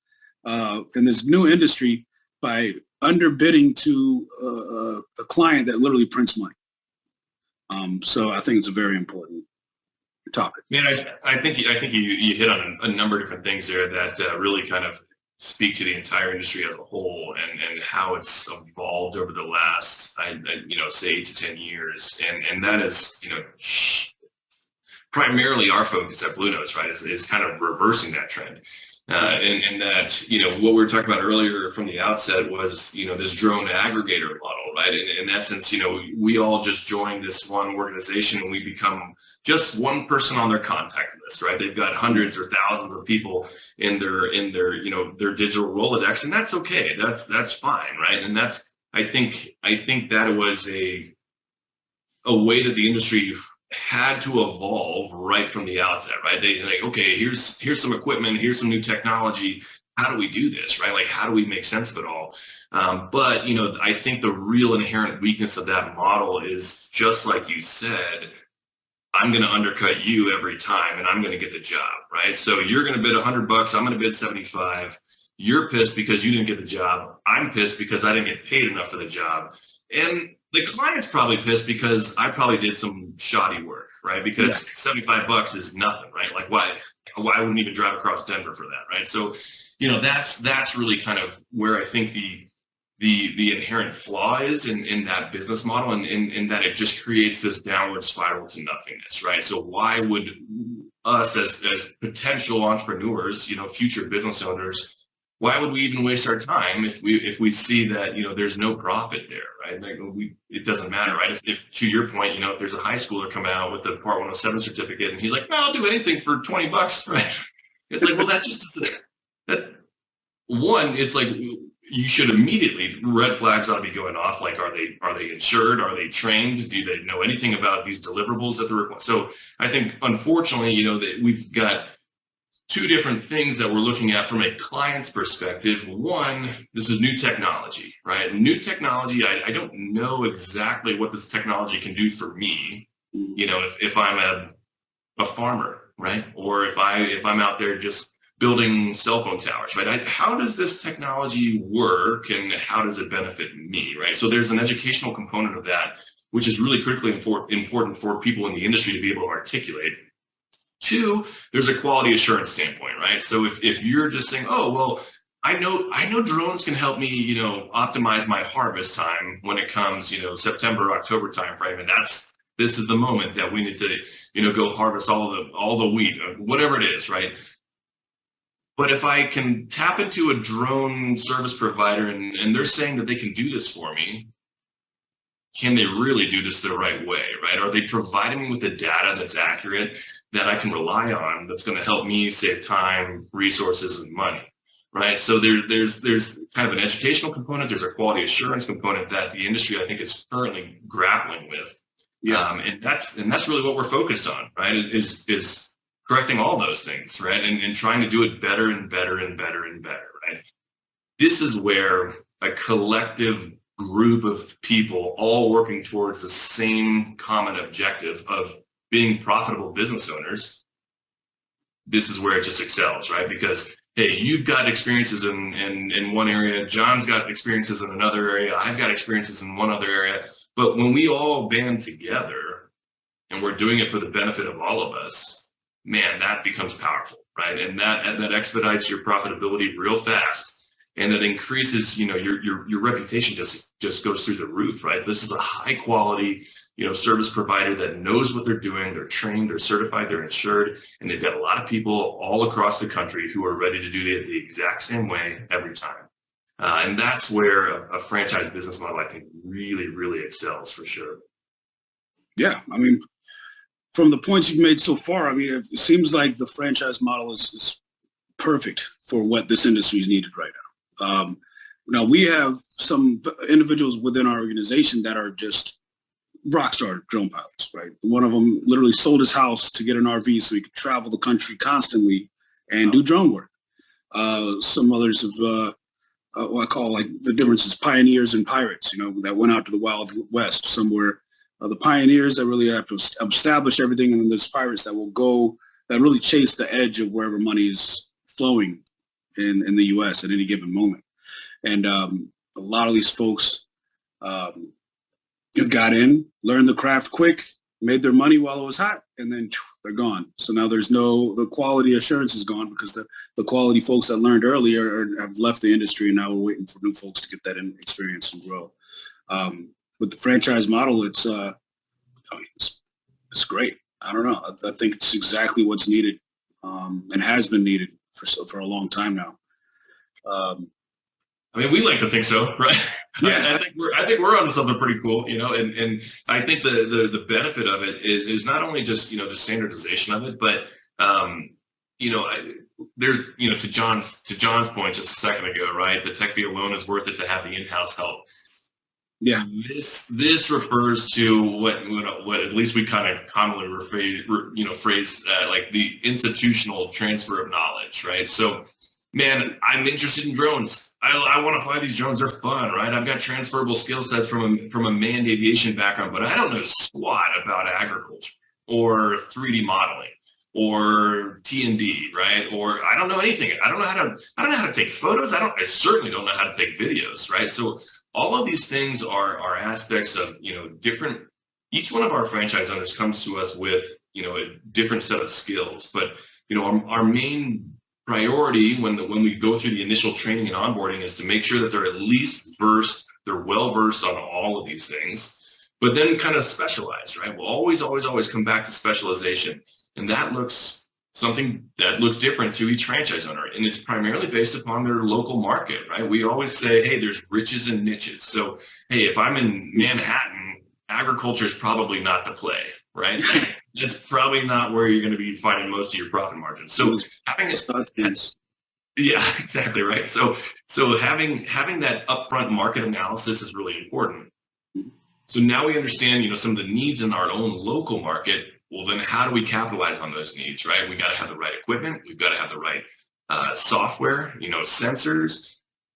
in this new industry by underbidding to a client that literally prints money. So I think it's a very important topic. Man, I think you hit on a number of different things there that really kind of speak to the entire industry as a whole and how it's evolved over the last, say 8 to 10 years. And that is, primarily our focus at Blue Nose, right, is kind of reversing that trend. And that, what we were talking about earlier from the outset was, this drone aggregator model, right? In essence, we all just join this one organization and we become just one person on their contact list, right? They've got hundreds or thousands of people in their their digital Rolodex, and that's okay. That's fine, right? And I think that was a way that the industry had to evolve right from the outset, right? They like, okay, here's some equipment, here's some new technology. How do we do this, right? Like, how do we make sense of it all? But I think the real inherent weakness of that model is just like you said, I'm going to undercut you every time and I'm going to get the job, right? So you're going to bid $100, I'm going to bid 75. You're pissed because you didn't get the job. I'm pissed because I didn't get paid enough for the job. And the client's probably pissed because I probably did some shoddy work, right? Because $75 is nothing, right? Like why I wouldn't even drive across Denver for that, right? So, that's really kind of where I think the inherent flaw is in that business model, and in that it just creates this downward spiral to nothingness, right? So why would us as potential entrepreneurs, future business owners, why would we even waste our time if we see that, there's no profit there, right? Like it doesn't matter, right? If to your point, if there's a high schooler coming out with the Part 107 certificate and he's like, no, I'll do anything for $20, right? It's like, well, that just doesn't, that one, it's like, you should immediately, red flags ought to be going off. Like, are they insured? Are they trained? Do they know anything about these deliverables that they're requiring? So I think, unfortunately, that we've got two different things that we're looking at from a client's perspective. One, this is new technology, right? New technology, I don't know exactly what this technology can do for me, if I'm a farmer, right? Or if I'm out there just building cell phone towers, right? How does this technology work and how does it benefit me, right? So there's an educational component of that, which is really critically important for people in the industry to be able to articulate. Two, there's a quality assurance standpoint, right? So if you're just saying, oh, well, I know drones can help me, optimize my harvest time when it comes, September, October timeframe, and this is the moment that we need to, go harvest all the wheat, whatever it is, right? But if I can tap into a drone service provider and they're saying that they can do this for me, can they really do this the right way, right? Are they providing me with the data that's accurate, that I can rely on, that's going to help me save time, resources, and money, right? So there's kind of an educational component. There's a quality assurance component that the industry, I think, is currently grappling with. Yeah. And that's really what we're focused on, right? Is correcting all those things, right? And trying to do it better and better and better and better, right? This is where a collective group of people all working towards the same common objective of being profitable business owners, this is where it just excels, right? Because, hey, you've got experiences in one area, John's got experiences in another area, I've got experiences in one other area, but when we all band together and we're doing it for the benefit of all of us, man, that becomes powerful, right? And that expedites your profitability real fast. And that increases, your reputation just goes through the roof, right? This is a high quality, service provider that knows what they're doing. They're trained, they're certified, they're insured, and they've got a lot of people all across the country who are ready to do it the exact same way every time. And that's where a franchise business model, I think, really, really excels for sure. Yeah, I mean, from the points you've made so far, I mean, it seems like the franchise model is perfect for what this industry is needed right now. Now, we have some individuals within our organization that are just rock star drone pilots, right? One of them literally sold his house to get an RV so he could travel the country constantly and do drone work. Some others have what I call like the difference is pioneers and pirates, that went out to the Wild West somewhere. The pioneers that really have to establish everything, and then there's pirates that will go, that really chase the edge of wherever money is flowing in the U.S. at any given moment. And a lot of these folks have got in, learned the craft quick, made their money while it was hot, and then they're gone. So now the quality assurance is gone because the quality folks that learned earlier have left the industry, and now we're waiting for new folks to get that experience and grow. With the franchise model, it's great. I don't know. I think it's exactly what's needed and has been needed for a long time now. I mean, we like to think so, right? Yeah, I think we're onto something pretty cool, and I think the benefit of it is not only just the standardization of it, but there's to John's point just a second ago, right? The tech fee alone is worth it to have the in-house help. Yeah, this refers to what at least we kind of commonly phrase like the institutional transfer of knowledge, right? So, man, I'm interested in drones. I want to fly these drones. They're fun, right? I've got transferable skill sets from a manned aviation background, but I don't know squat about agriculture or 3D modeling or T&D, right? Or I don't know anything. I don't know how to take photos. I certainly don't know how to take videos, right? So all of these things are aspects of different. Each one of our franchise owners comes to us with a different set of skills, but our main priority when we go through the initial training and onboarding is to make sure that they're at least versed, they're well versed on all of these things, but then kind of specialize, right? We'll always come back to specialization. And that looks different to each franchise owner. And it's primarily based upon their local market, right? We always say, hey, there's riches and niches. So, hey, if I'm in Manhattan, agriculture is probably not the play, right? It's probably not where you're going to be finding most of your profit margins. So having yeah, exactly right. So having that upfront market analysis is really important. So now we understand, some of the needs in our own local market. Well, then how do we capitalize on those needs, right? We got to have the right equipment. We've got to have the right software, sensors.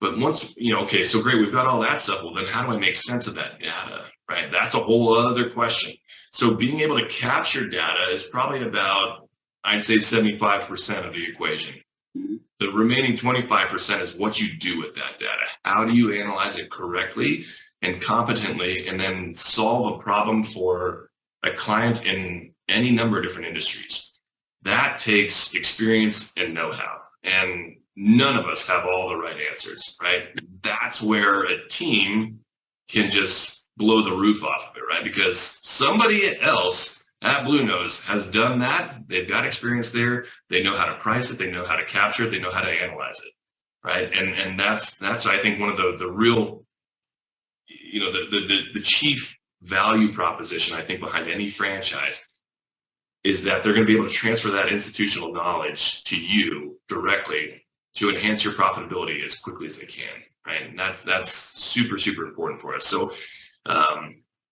But once, okay, so great, we've got all that stuff. Well, then how do I make sense of that data, right? That's a whole other question. So being able to capture data is probably about, I'd say 75% of the equation. The remaining 25% is what you do with that data. How do you analyze it correctly and competently, and then solve a problem for a client in any number of different industries? That takes experience and know-how, and none of us have all the right answers, right? That's where a team can just blow the roof off of it, right? Because somebody else at Blue Nose has done that. They've got experience there. They know how to price it. They know how to capture it. They know how to analyze it, right? And that's I think one of the real, the chief value proposition I think behind any franchise is that they're going to be able to transfer that institutional knowledge to you directly to enhance your profitability as quickly as they can, right? And that's super, super important for us. So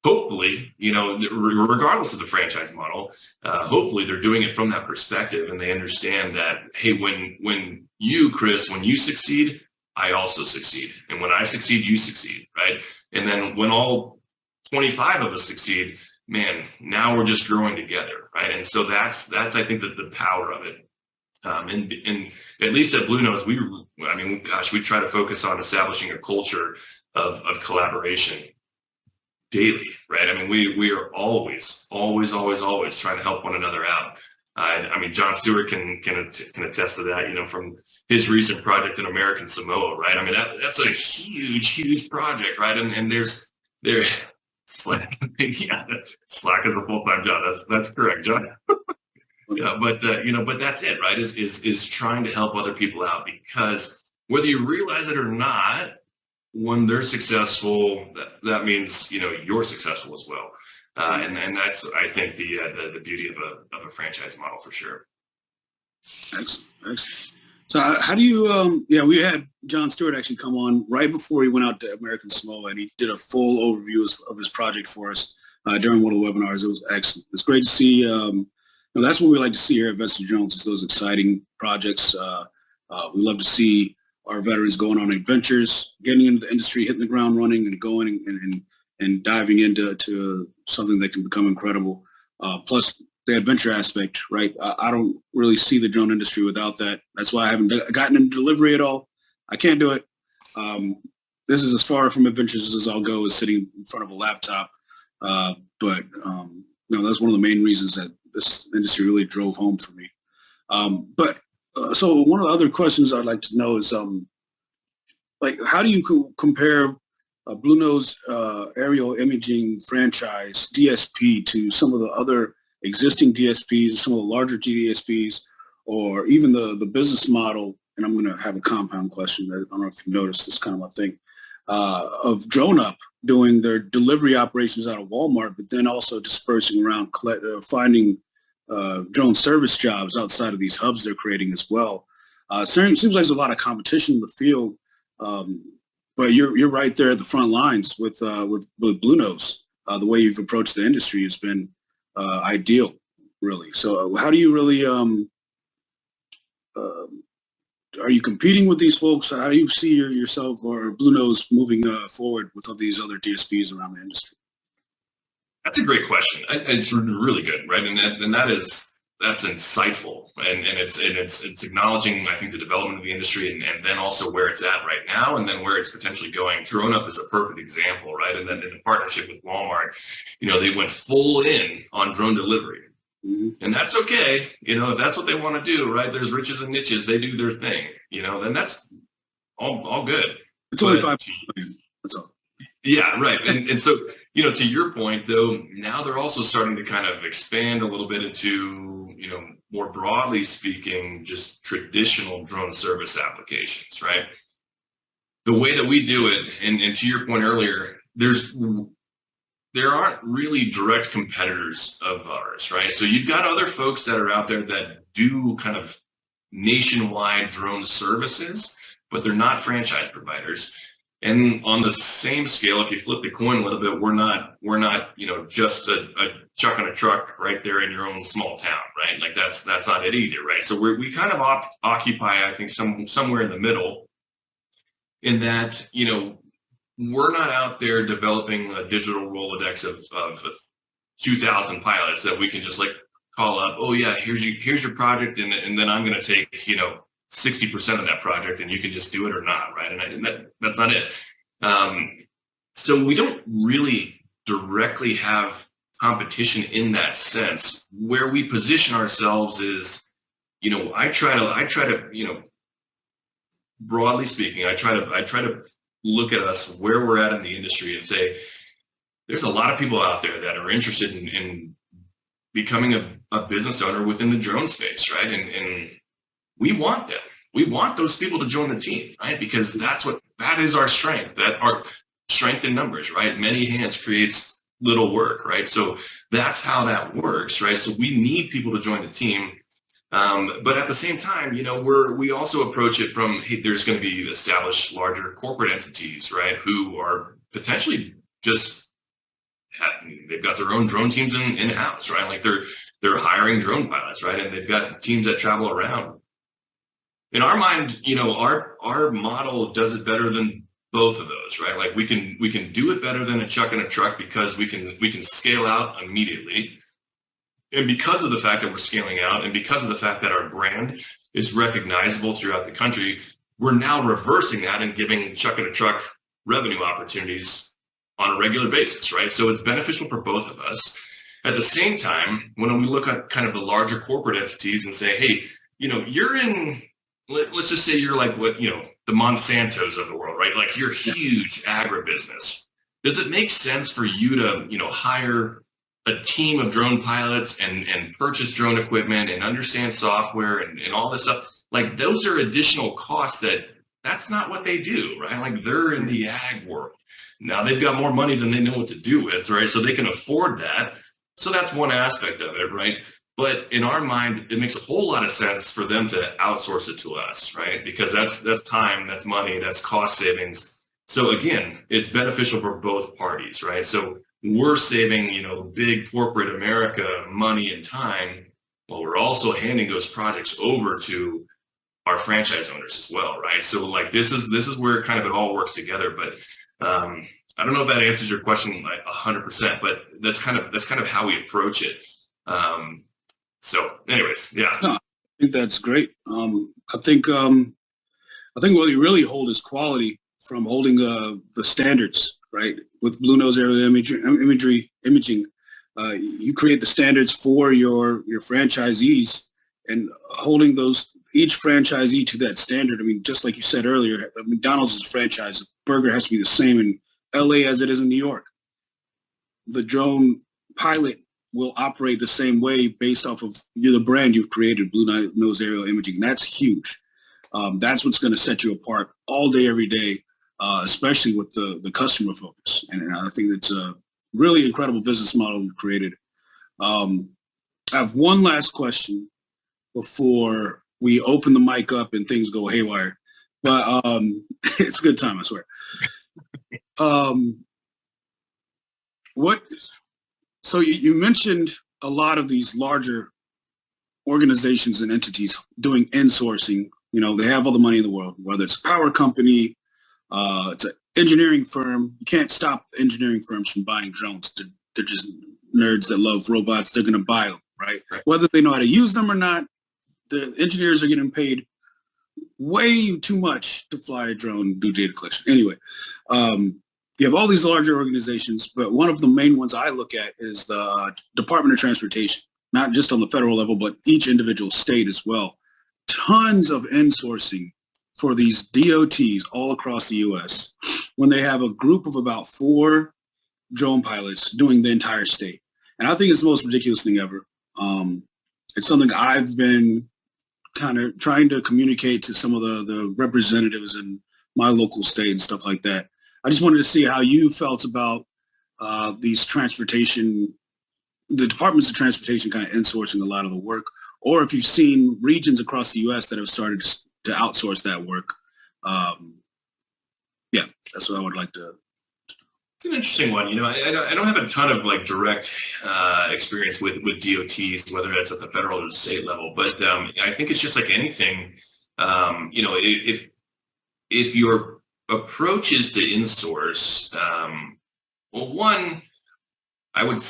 hopefully, regardless of the franchise model, hopefully they're doing it from that perspective, and they understand that, hey, when you, Chris, when you succeed, I also succeed. And when I succeed, you succeed, right? And then when all 25 of us succeed, man, now we're just growing together, right? And so that's I think that the power of it. And at least at Blue Nose, we try to focus on establishing a culture of collaboration daily, right? I mean, we are always trying to help one another out. John Stewart can attest to that, from his recent project in American Samoa, right? I mean, that's a huge project, right? And there's Slack, yeah, Slack is a full-time job. That's correct, John. Yeah, but that's it, right? Is trying to help other people out, because whether you realize it or not, when they're successful, that means you're successful as well, and that's, I think, the beauty of a franchise model for sure. Excellent. So how do you? We had John Stewart actually come on right before he went out to American Samoa, and he did a full overview of his project for us during one of the webinars. It was excellent. It's great to see. That's what we like to see here at Vesta Jones, is those exciting projects. We love to see our veterans going on adventures, getting into the industry, hitting the ground running, and going and diving into something that can become incredible. Plus the adventure aspect, right? I don't really see the drone industry without that. That's why I haven't gotten into delivery at all. I can't do it. This is as far from adventures as I'll go, is sitting in front of a laptop. But that's one of the main reasons that this industry really drove home for me. So one of the other questions I'd like to know is, how do you compare Blue Nose aerial imaging franchise DSP to some of the other existing DSPs, some of the larger DSPs, or even the business model? And I'm going to have a compound question. I don't know if you noticed this kind of a thing, of Drone Up doing their delivery operations out of Walmart, but then also dispersing around, finding drone service jobs outside of these hubs they're creating as well. Seems like there's a lot of competition in the field, but you're right there at the front lines with Blue Nose. The way you've approached the industry has been ideal, really. So how do you really, are you competing with these folks? How do you see yourself or Blue Nose moving forward with all these other DSPs around the industry? That's a great question. It's really good, right? And that's insightful, and it's acknowledging, I think, the development of the industry, and then also where it's at right now, and then where it's potentially going. Drone Up is a perfect example, right? And then in the partnership with Walmart, they went full in on drone delivery, And that's okay. If that's what they want to do, right? There's riches and niches. They do their thing, then that's all good. It's only 5 million. That's all. Yeah, right. And so, to your point, though, now they're also starting to kind of expand a little bit into, more broadly speaking, just traditional drone service applications, right? The way that we do it, and to your point earlier, there aren't really direct competitors of ours, right? So you've got other folks that are out there that do kind of nationwide drone services, but they're not franchise providers. And on the same scale, if you flip the coin a little bit, we're not, just a chuck on a truck right there in your own small town, right? Like that's not it either, right? So we kind of occupy, I think, somewhere in the middle, in that, we're not out there developing a digital Rolodex of 2,000 pilots that we can just like call up. Oh yeah, here's your project, and then I'm going to take 60% of that project, and you can just do it or not, right? And that's not it. So we don't really directly have competition in that sense. Where we position ourselves is, I try to, broadly speaking, I try to look at us where we're at in the industry and say, there's a lot of people out there that are interested in becoming a business owner within the drone space, right? And we want them. We want those people to join the team, right? Because that is our strength, that our strength in numbers, right? Many hands creates little work, right? So that's how that works, right? So we need people to join the team. But at the same time, we also approach it from, hey, there's going to be established larger corporate entities, right? Who are potentially they've got their own drone teams in-house, right? Like they're hiring drone pilots, right? And they've got teams that travel around. In our mind, our model does it better than both of those, right? Like we can do it better than a chuck in a truck because we can scale out immediately. And because of the fact that we're scaling out, and because of the fact that our brand is recognizable throughout the country, we're now reversing that and giving chuck in a truck revenue opportunities on a regular basis, right? So it's beneficial for both of us. At the same time, when we look at kind of the larger corporate entities and say, hey, you're in, let's just say you're like what, the Monsantos of the world, right? Like you're huge agribusiness. Does it make sense for you to, hire a team of drone pilots and purchase drone equipment and understand software and all this stuff? Like those are additional costs that's not what they do, right? Like they're in the ag world. Now they've got more money than they know what to do with, right? So they can afford that. So that's one aspect of it, right? But in our mind, it makes a whole lot of sense for them to outsource it to us, right? Because that's time, that's money, that's cost savings. So again, it's beneficial for both parties, right? So we're saving, big corporate America money and time, while we're also handing those projects over to our franchise owners as well, right? So like this is where kind of it all works together. But I don't know if that answers your question like 100%, but that's kind of how we approach it. So anyways, yeah. No, I think that's great. I think what you really hold is quality from holding the standards, right? With Blue Nose aerial imaging, you create the standards for your franchisees and holding each franchisee to that standard. I mean, just like you said earlier, McDonald's is a franchise. A burger has to be the same in LA as it is in New York. The drone pilot will operate the same way based off of the brand you've created, Blue Nose Aerial Imaging. That's huge. That's what's going to set you apart all day, every day, especially with the customer focus. And I think it's a really incredible business model we've created. I have one last question before we open the mic up and things go haywire. But it's a good time, I swear. So you mentioned a lot of these larger organizations and entities doing insourcing. They have all the money in the world, whether it's a power company, it's an engineering firm. You can't stop the engineering firms from buying drones. They're just nerds that love robots. They're going to buy them, right? Whether they know how to use them or not, the engineers are getting paid way too much to fly a drone and do data collection. Anyway, you have all these larger organizations, but one of the main ones I look at is the Department of Transportation. not just on the federal level, but each individual state as well. Tons of insourcing for these DOTs all across the U.S. when they have a group of about 4 drone pilots doing the entire state. And I think it's the most ridiculous thing ever. It's something I've been kind of trying to communicate to some of the representatives in my local state and stuff like that. I just wanted to see how you felt about these the departments of transportation kind of insourcing a lot of the work, or if you've seen regions across the U.S. that have started to outsource that work. Yeah, that's what I would like to. It's an interesting one. I don't have a ton of like direct experience with DOTs, whether that's at the federal or the state level, but I think it's just like anything. If your approach is to insource, well, one, I would,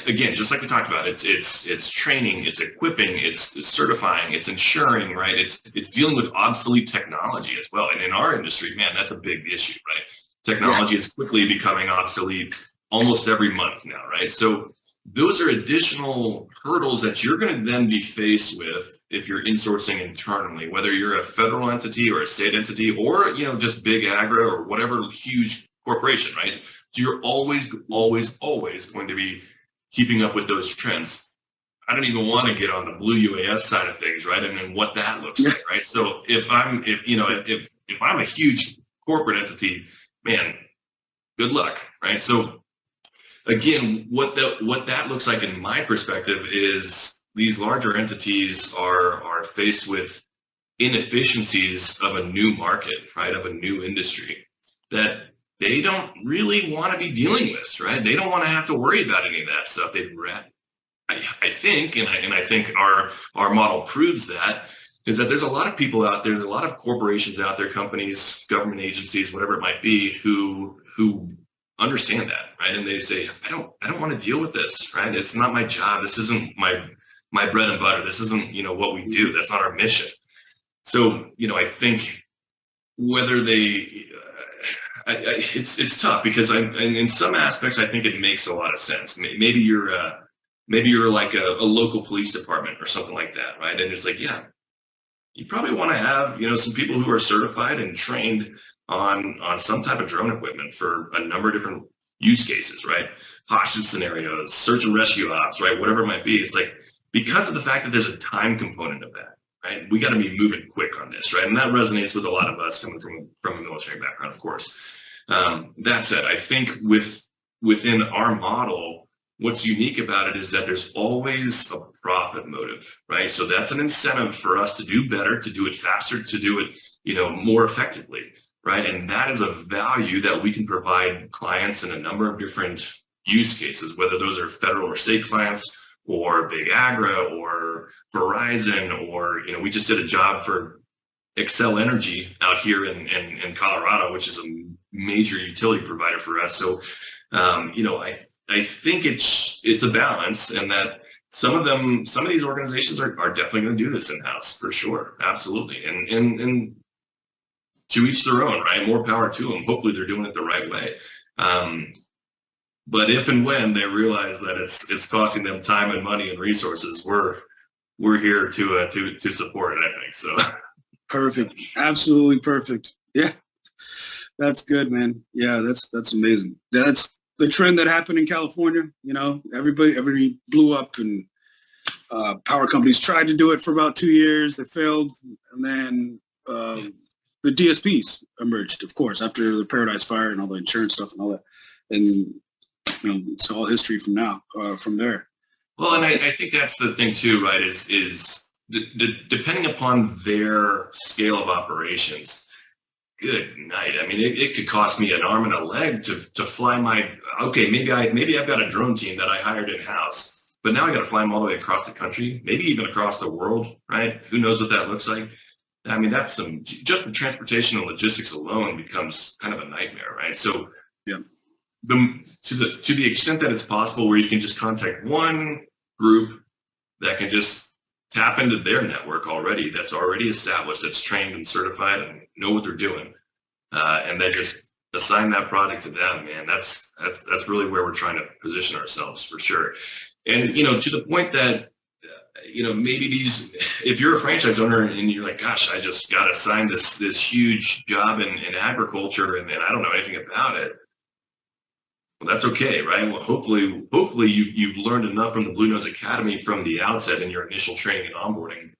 again, just like we talked about, it's training, it's equipping, it's certifying, it's ensuring, right? It's dealing with obsolete technology as well. And in our industry, man, that's a big issue, right? Technology is quickly becoming obsolete almost every month now, right? So those are additional hurdles that you're going to then be faced with if you're insourcing internally, whether you're a federal entity or a state entity or, just big agro or whatever huge corporation, right? So you're always going to be keeping up with those trends. I don't even want to get on the blue UAS side of things, right? And then what that looks like, right? So if I'm a huge corporate entity, man, good luck, right? So again, what that looks like in my perspective is these larger entities are faced with inefficiencies of a new market, right? Of a new industry that they don't really want to be dealing with, right? They don't want to have to worry about any of that stuff. I think our model proves that, is that there's a lot of people out there, there's a lot of corporations out there, companies, government agencies, whatever it might be, who understand that, right? And they say, I don't want to deal with this, right? It's not my job. This isn't my bread and butter. This isn't, what we do. That's not our mission. So, I think whether they, it's tough because in some aspects, I think it makes a lot of sense. Maybe you're like a local police department or something like that, right? And it's like, yeah, you probably want to have, some people who are certified and trained on some type of drone equipment for a number of different use cases, right? Hostage scenarios, search and rescue ops, right? Whatever it might be. It's like, because of the fact that there's a time component of that, right? We got to be moving quick on this, right? And that resonates with a lot of us coming from a military background, of course. That said, I think within our model, what's unique about it is that there's always a profit motive, right? So that's an incentive for us to do better, to do it faster, to do it, more effectively, right? And that is a value that we can provide clients in a number of different use cases, whether those are federal or state clients or big agro or Verizon, or, we just did a job for Excel Energy out here in Colorado, which is a major utility provider for us. So, I think it's a balance, and that some of these organizations are definitely going to do this in-house for sure. Absolutely. And to each their own, right? More power to them. Hopefully they're doing it the right way. But if and when they realize that it's costing them time and money and resources, we're here to support it, I think. So Perfect. Absolutely perfect. Yeah. That's good, man. Yeah, that's amazing. That's the trend that happened in California. Everybody blew up, and power companies tried to do it for about 2 years. They failed, and then the DSPs emerged, of course, after the Paradise Fire and all the insurance stuff and all that. And it's all history from there. Well, and I think that's the thing too, right? Is depending upon their scale of operations. Good night. I mean, it could cost me an arm and a leg to fly maybe I've got a drone team that I hired in-house, but now I got to fly them all the way across the country, maybe even across the world, right? Who knows what that looks like? I mean, that's just the transportation and logistics alone becomes kind of a nightmare, right? So yeah, to the extent that it's possible where you can just contact one group that can just tap into their network already, that's already established, that's trained and certified and know what they're doing, and then just assign that project to them, man. That's really where we're trying to position ourselves for sure. And, to the point that, maybe if you're a franchise owner and you're like, gosh, I just got assigned this huge job in agriculture and I don't know anything about it. Well, that's okay, right? Well, hopefully you've learned enough from the Blue Nose Academy from the outset in your initial training and onboarding.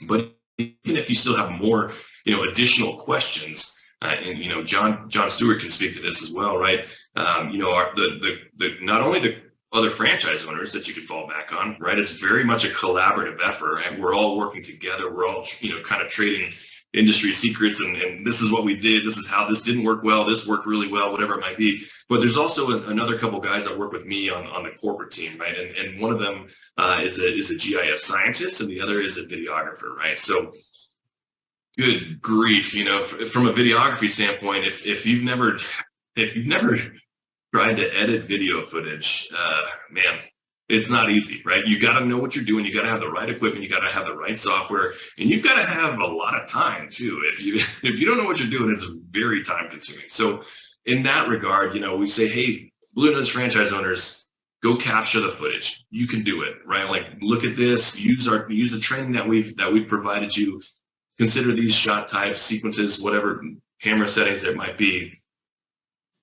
But even if you still have more, additional questions, and John Stewart can speak to this as well, right? Not only the other franchise owners that you could fall back on, right? It's very much a collaborative effort, and we're all working together. We're all, kind of trading industry secrets, and this is what we did. This is how this didn't work well. This worked really well, whatever it might be. But there's also another couple guys that work with me on the corporate team, right? And one of them is a GIS scientist, and the other is a videographer, right? So, good grief, from a videography standpoint, if you've never tried to edit video footage, man, it's not easy, right? You got to know what you're doing. You got to have the right equipment. You got to have the right software, and you've got to have a lot of time too. If you don't know what you're doing, it's very time consuming. So in that regard, we say, hey, Blue Nose franchise owners, go capture the footage. You can do it, right? Like, look at this. Use the training that we've provided you. Consider these shot types, sequences, whatever camera settings it might be.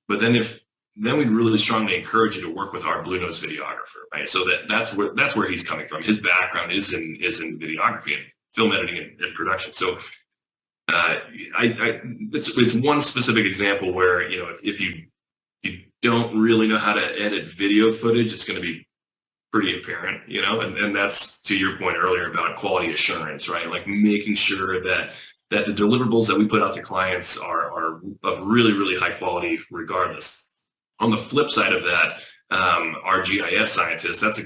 But then we'd really strongly encourage you to work with our Blue Nose videographer, right? So that's where he's coming from. His background is in videography and film editing and production. So it's one specific example where, if you don't really know how to edit video footage, it's going to be pretty apparent, and that's to your point earlier about quality assurance, right? Like making sure that the deliverables that we put out to clients are of really, really high quality regardless. On the flip side of that, our GIS scientist, that's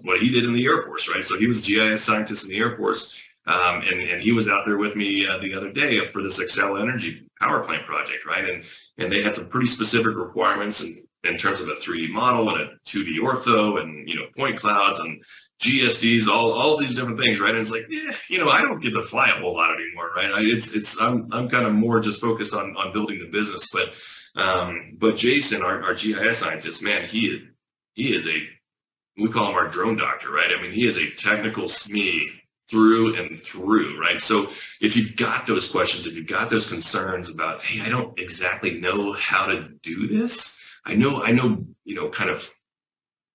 what he did in the Air Force, right? So he was a GIS scientist in the Air Force, and he was out there with me the other day for this Xcel Energy power plant project, right? And they had some pretty specific requirements in terms of a 3D model and a 2D ortho and, point clouds and GSDs, all these different things, right? And it's like, I don't get to fly a whole lot anymore, right? I'm kind of more just focused on building the business, but Jason, our GIS scientist, man, he is we call him our drone doctor, right? I mean, he is a technical SME through and through, right? So if you've got those questions, if you've got those concerns about, hey, I don't exactly know how to do this. I know, kind of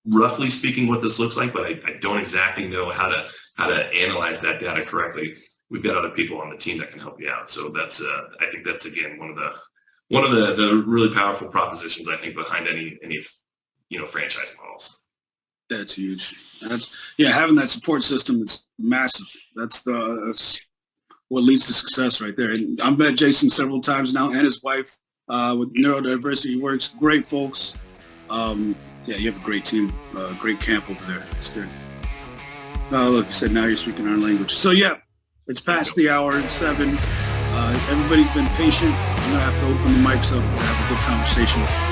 roughly speaking what this looks like, but I don't exactly know how to analyze that data correctly. We've got other people on the team that can help you out. So that's, I think that's, again, one of the really powerful propositions, I think, behind any franchise models. That's huge. Having that support system is massive. That's what leads to success right there. And I've met Jason several times now, and his wife with Neurodiversity Works. Great folks. You have a great team, great camp over there. It's good. Look, you said now you're speaking our language. So it's past the hour, it's 7. Everybody's been patient. I'm gonna have to open the mics up and have a good conversation.